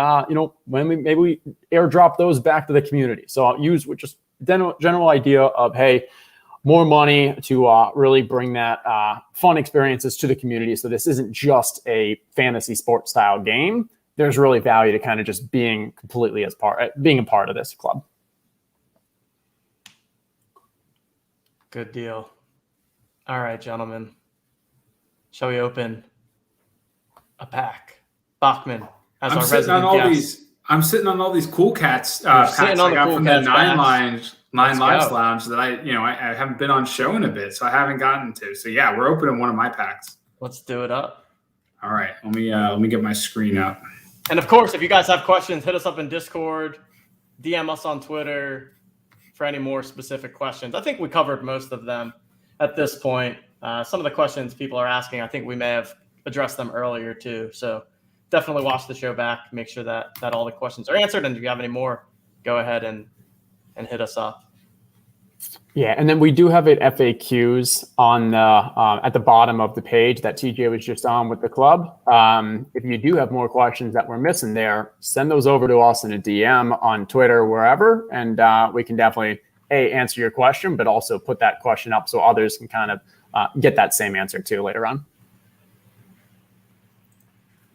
when we airdrop those back to the community. So I'll use just general idea of, hey, more money to really bring that fun experiences to the community. So this isn't just a fantasy sports style game. There's really value to kind of just being completely being a part of this club. Good deal. All right, gentlemen. Shall we open a pack? Bachman, as I'm our sitting resident on all guest. these. I'm sitting on all these Cool Cats packs I got Cool from Cats the packs. Nine Lives go. Lounge that I haven't been on show in a bit, so I haven't gotten to. So yeah, we're opening one of my packs. Let's do it up. All right, let me get my screen up. And of course, if you guys have questions, hit us up in Discord, DM us on Twitter for any more specific questions. I think we covered most of them at this point. Some of the questions people are asking, I think we may have addressed them earlier too. So definitely watch the show back. Make sure that all the questions are answered. And if you have any more, go ahead and hit us up. Yeah, and then we do have FAQs on the at the bottom of the page that TJ was just on with the club. If you do have more questions that we're missing there, send those over to us in a DM on Twitter, wherever, and we can definitely answer your question, but also put that question up so others can kind of get that same answer too later on.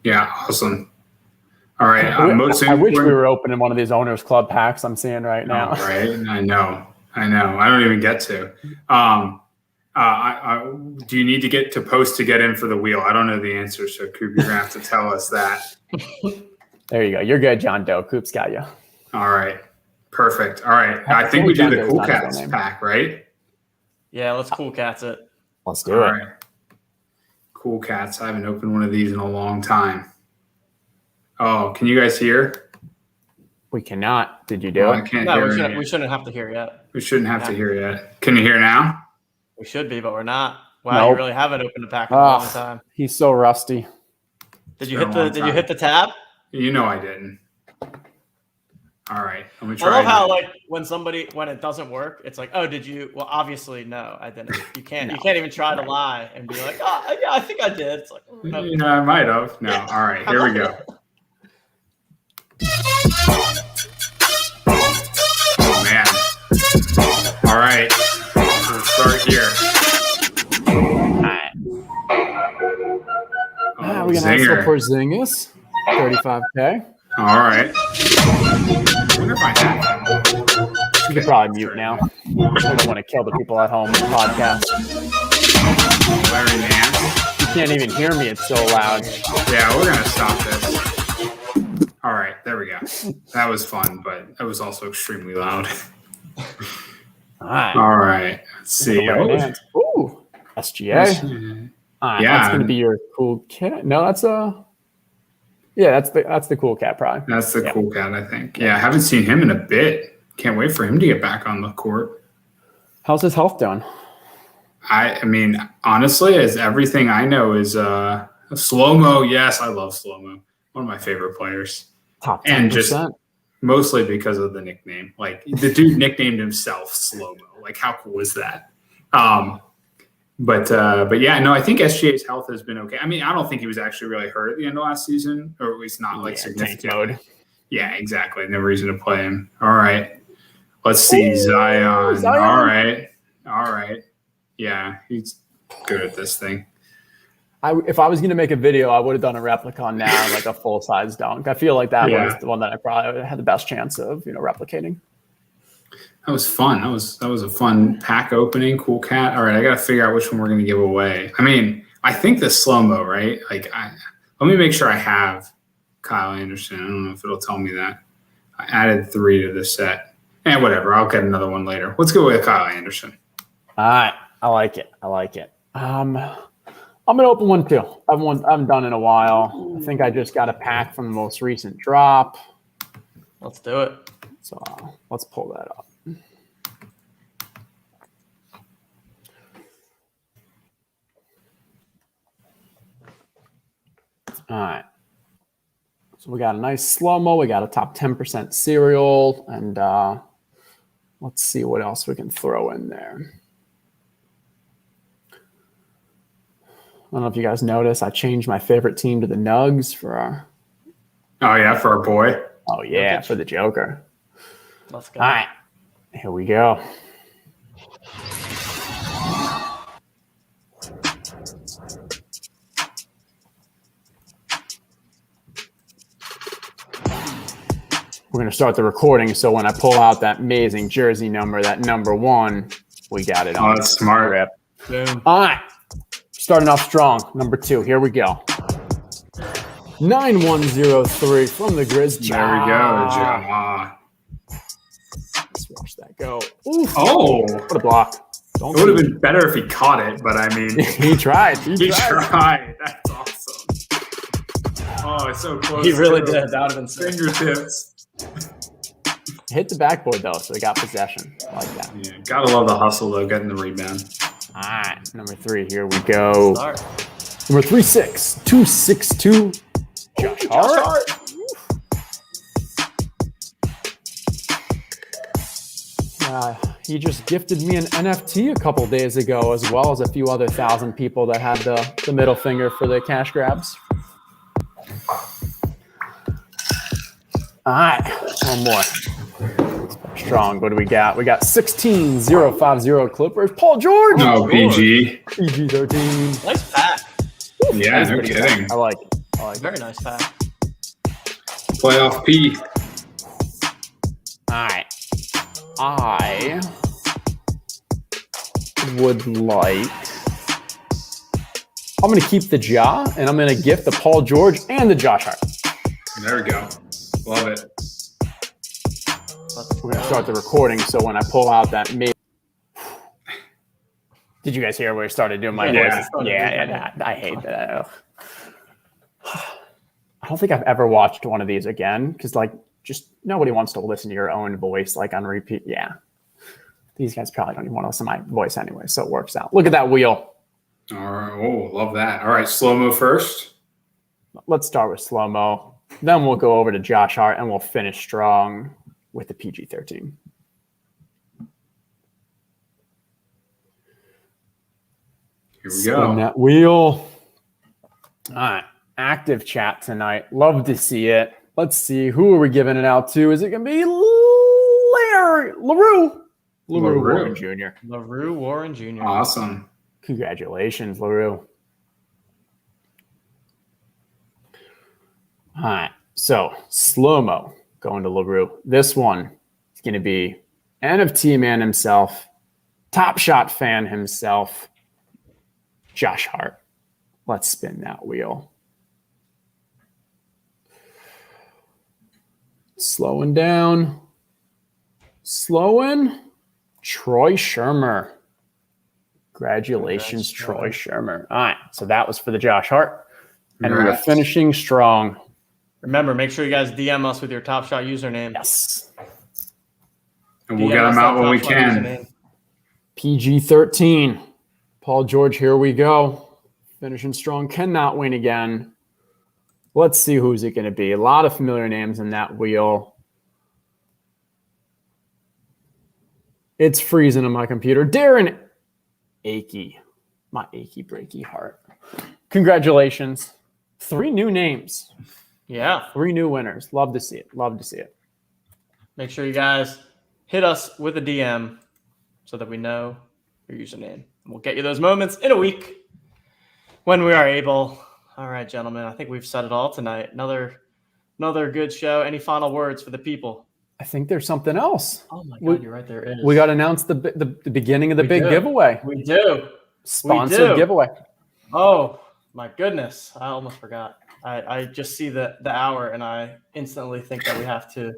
Yeah, awesome. All right. I wish we were opening one of these Owners Club packs I'm seeing right now. Oh, right. I know. I don't even get to. Do you need to get to post to get in for the wheel? I don't know the answer, so Coop, you're gonna have to tell us that. There you go. You're good, John Doe. Coop's got you. All right. Perfect. All right. I think we do the Cool Cats pack, right? Yeah, let's Cool Cats it. Let's do it. All right. Cool Cats. I haven't opened one of these in a long time. Oh, can you guys hear? We cannot. Did you do it? I can't No, hear. we shouldn't have to hear yet. We shouldn't have to hear yet. Can you hear now? We should be, but we're not. Wow, Nope. You really haven't opened a pack in a long time. He's so rusty. Did you hit the tab? You know I didn't. All right. Let me I try. love how when it doesn't work, it's like, oh, did you? Well, obviously no, I didn't. You can't even try to lie and be like, oh yeah, I think I did. It's like, no. I might have. No. All right. Here we go. Oh man. All right. We'll start here. All right. We're gonna have some Porzingis, 35K. All right. I wonder if I have You can probably mute now. We don't want to kill the people at home podcast. Larry Nance. You can't even hear me. It's so loud. Yeah, we're gonna stop this. All right, there we go. That was fun, but it was also extremely loud. All right. All right. Let's see. Ooh, SGA. All right, that's gonna be your Cool Cat. No, that's that's the Cool Cat probably. That's the Cool Cat, I think. Yeah, I haven't seen him in a bit. Can't wait for him to get back on the court. How's his health doing? I mean, honestly, as everything I know is Slow-Mo. Yes, I love Slow-Mo. One of my favorite players. Top 10%. And just mostly because of the nickname. Like the dude nicknamed himself Slow-Mo. Like how cool is that? But yeah, no, I think SGA's health has been okay. I mean, I don't think he was actually really hurt at the end of last season, or at least not significant mode. Yeah, exactly. No reason to play him. All right. Let's see. Zion. All right. Yeah, he's good at this thing. If I was going to make a video, I would have done a replica on now, like a full-size dunk. I feel like that was the one that I probably had the best chance of, replicating. That was fun. That was a fun pack opening. Cool Cat. All right, I got to figure out which one we're going to give away. I mean, I think the Slow-Mo, right? Like, let me make sure I have Kyle Anderson. I don't know if it'll tell me that. I added 3 to the set. And whatever, I'll get another one later. Let's go with Kyle Anderson. All right, I like it. I'm gonna open one too. I haven't done in a while. I think I just got a pack from the most recent drop. Let's do it. So let's pull that up. All right. So we got a nice Slow-Mo. We got a top 10% serial, and let's see what else we can throw in there. I don't know if you guys noticed, I changed my favorite team to the Nugs for our. Oh yeah, for our boy. Oh yeah, for the Joker. Let's go. All right, here we go. We're going to start the recording. So when I pull out that amazing jersey number, that number 1, we got it on. Oh, that's smart. Rip. Boom. All right. Starting off strong. Number 2. Here we go. 9103 from the Grizz. There we go, Ja. Let's watch that go. Oof. Oh, What a block. Don't it would have been better if he caught it, but I mean, He tried. he tried. That's awesome. Oh, it's so close. He really too. did. That would have been sick. Fingertips. Hit the backboard, though, so they got possession. I like that. Yeah, gotta love the hustle, though, getting the rebound. All right. Number 3. Here we go. Start. Number 36262. Josh Hart. He just gifted me an NFT a couple days ago, as well as a few other 1,000 people that had the middle finger for the cash grabs. All right, one more. Strong. What do we got? We got 16050 Clippers. Paul George. No, PG. PG 13. Nice pack. Yeah, no kidding. I like it. I like it. Very nice pack. Playoff P. All right. I would like. I'm going to keep the Ja, and I'm going to gift the Paul George and the Josh Hart. There we go. Love it. We're going to start the recording, so when I pull out that Did you guys hear where I started doing my Yeah. voices? Yeah, I hate that. Ugh. I don't think I've ever watched one of these again, because just nobody wants to listen to your own voice on repeat. Yeah. These guys probably don't even want to listen to my voice anyway, so it works out. Look at that wheel. All right. Oh, love that. All right. Slow-mo first. Let's start with slow-mo. Then we'll go over to Josh Hart, and we'll finish strong with the PG-13. Here we Spin go. that wheel. All right. Active chat tonight. Love to see it. Let's see. Who are we giving it out to? Is it going to be LaRue Warren Jr.? LaRue Warren Jr. Awesome. Congratulations, LaRue. All right. So, slow-mo going to LaRue. This one is going to be NFT man himself, Top Shot fan himself, Josh Hart. Let's spin that wheel. Slowing down. Slowing. Troy Shermer. Congratulations, Troy Shermer. All right. So that was for the Josh Hart. And we're Congrats. finishing strong. Remember, make sure you guys DM us with your Top Shot username. Yes. And we'll DM get us them out that when we Top Shot can. username. PG-13. Paul George, here we go. Finishing strong. Cannot win again. Let's see who's it going to be. A lot of familiar names in that wheel. It's freezing on my computer. Darren Akey. My achy breaky heart. Congratulations. 3 new names. Yeah. 3 new winners. Love to see it. Love to see it. Make sure you guys hit us with a DM so that we know your username. And we'll get you those moments in a week when we are able. All right, gentlemen. I think we've said it all tonight. Another good show. Any final words for the people? I think there's something else. Oh my God, you're right. There is. We got to announce the beginning of the big do. giveaway. We do. Sponsored giveaway. Oh my goodness. I almost forgot. I just see the hour and I instantly think that we have to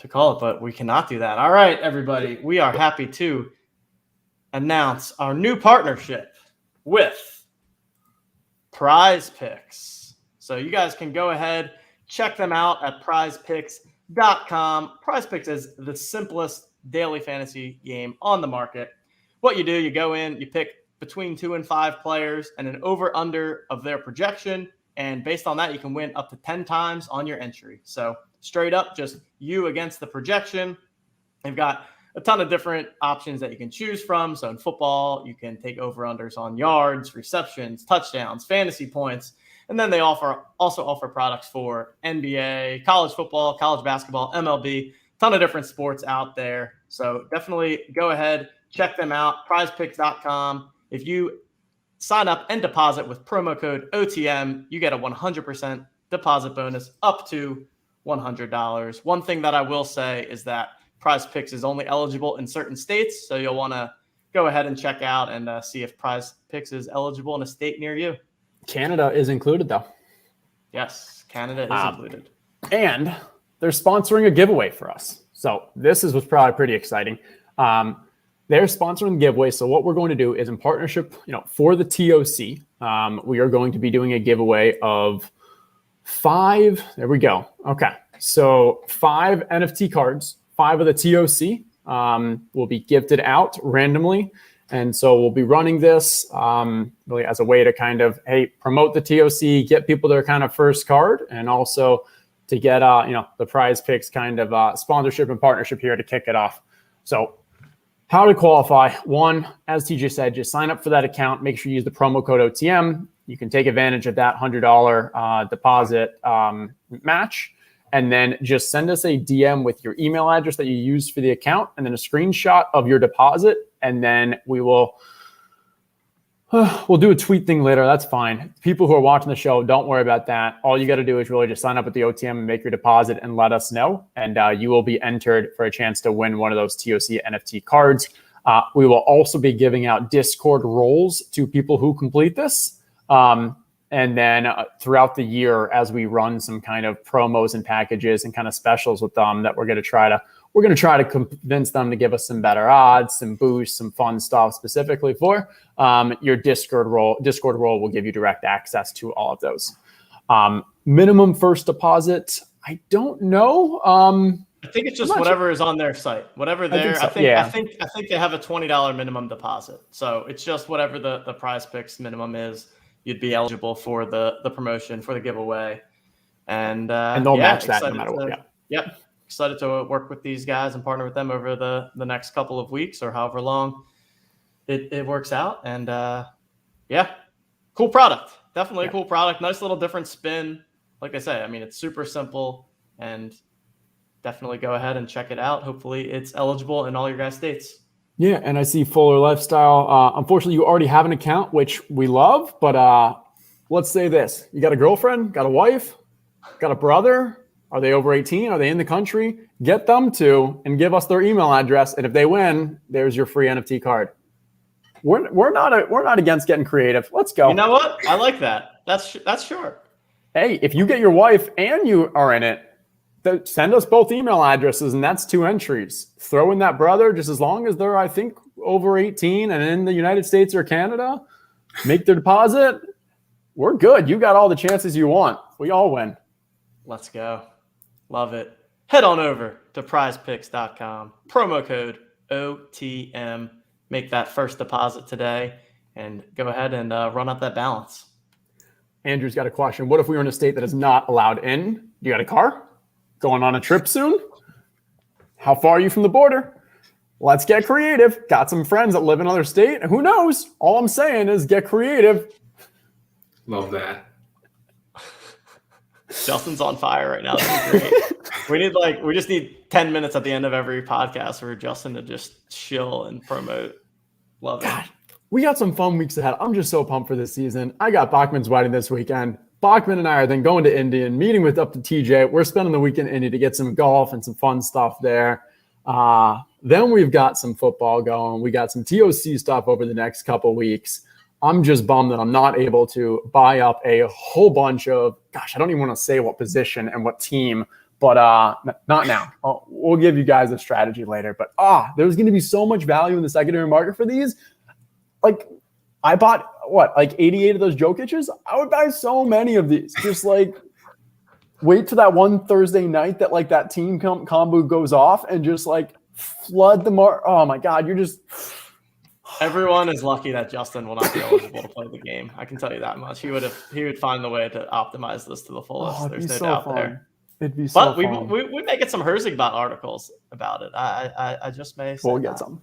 call it, but we cannot do that. All right, everybody. We are happy to announce our new partnership with Prize Picks. So you guys can go ahead, check them out at prizepicks.com. Prize Picks is the simplest daily fantasy game on the market. What you do, you go in, you pick between 2 and 5 players and an over-under of their projection. And based on that, you can win up to 10 times on your entry. So straight up, just you against the projection. They've got a ton of different options that you can choose from. So in football, you can take over-unders on yards, receptions, touchdowns, fantasy points. And then they also offer products for NBA, college football, college basketball, MLB, ton of different sports out there. So definitely go ahead, check them out, prizepicks.com. If you sign up and deposit with promo code OTM, you get a 100% deposit bonus up to $100. One thing that I will say is that Prize Picks is only eligible in certain states, so you'll want to go ahead and check out and see if Prize Picks is eligible in a state near you. Canada is included, though. Yes, Canada is included. And they're sponsoring a giveaway for us. So this is what's probably pretty exciting. They're sponsoring the giveaway. So what we're going to do is in partnership, for the TOC, we are going to be doing a giveaway of 5. There we go. Okay. So 5 NFT cards, 5 of the TOC will be gifted out randomly. And so we'll be running this really as a way to kind of, promote the TOC, get people their kind of first card, and also to get, the Prize Picks kind of sponsorship and partnership here to kick it off. So how to qualify? One, as TJ said, just sign up for that account. Make sure you use the promo code OTM. You can take advantage of that $100 deposit match. And then just send us a DM with your email address that you used for the account and then a screenshot of your deposit. And then we'll do a tweet thing later. That's fine. People who are watching the show, don't worry about that. All you got to do is really just sign up with the OTM and make your deposit and let us know. And you will be entered for a chance to win one of those TOC NFT cards. We will also be giving out Discord roles to people who complete this. And then throughout the year, as we run some kind of promos and packages and kind of specials with them, that we're going to try to convince them to give us some better odds, some boosts, some fun stuff specifically for your Discord role. Discord role will give you direct access to all of those. Minimum first deposit, I don't know. I think it's just whatever is on their site, whatever there. I think they have a $20 minimum deposit. So it's just whatever the Prize Picks minimum is. You'd be eligible for the promotion, for the giveaway. And they'll match that no matter what. Yep. Excited to work with these guys and partner with them over the next couple of weeks or however long it works out. And cool product. Definitely a cool product. Nice little different spin. Like I say, I mean, it's super simple, and definitely go ahead and check it out. Hopefully it's eligible in all your guys' states. Yeah, and I see Fuller Lifestyle. Unfortunately, you already have an account, which we love. But let's say this. You got a girlfriend, got a wife, got a brother. Are they over 18? Are they in the country? Get them to and give us their email address. And if they win, there's your free NFT card. We're not against getting creative. Let's go. You know what? I like that. That's short. Hey, if you get your wife and you are in it, send us both email addresses, and that's 2 entries. Throw in that brother, just as long as they're, I think, over 18 and in the United States or Canada, make their deposit. We're good. You got all the chances you want. We all win. Let's go. Love it. Head on over to prizepicks.com. Promo code OTM. Make that first deposit today and go ahead and run up that balance. Andrew's got a question. What if we were in a state that is not allowed in? You got a car? Going on a trip soon? How far are you from the border? Let's get creative. Got some friends that live in another state. Who knows? All I'm saying is get creative. Love that. Justin's on fire right now. This is great. We just need 10 minutes at the end of every podcast for Justin to just chill and promote. Love it. We got some fun weeks ahead. I'm just so pumped for this season. I got Bachman's wedding this weekend. Bachman and I are then going to Indy and meeting with up to TJ. We're spending the weekend in Indy to get some golf and some fun stuff there. Then we've got some football going. We got some TOC stuff over the next couple weeks. I'm just bummed that I'm not able to buy up a whole bunch of, I don't even want to say what position and what team, but not now. We'll give you guys a strategy later. But there's going to be so much value in the secondary market for these. I bought 88 of those Jokic's? I would buy so many of these. Just wait till that one Thursday night that that team combo goes off and just flood the market. Oh my God, you're just. Everyone is lucky that Justin will not be eligible to play the game. I can tell you that much. He would find the way to optimize this to the fullest. There's no doubt there. It'd be so fun. But we may get some Herzligbot articles about it. I just may say we'll get some.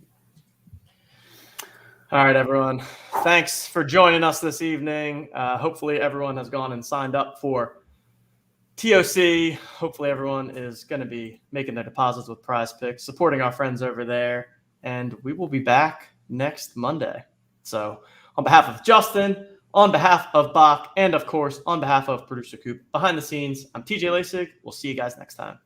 All right, everyone. Thanks for joining us this evening. Hopefully everyone has gone and signed up for TOC. Hopefully everyone is going to be making their deposits with Prize Picks, supporting our friends over there. And we will be back next Monday. So on behalf of Justin, On behalf of Bach and, of course, on behalf of producer Coop behind the scenes, I'm TJ Lasig. We'll see you guys next time.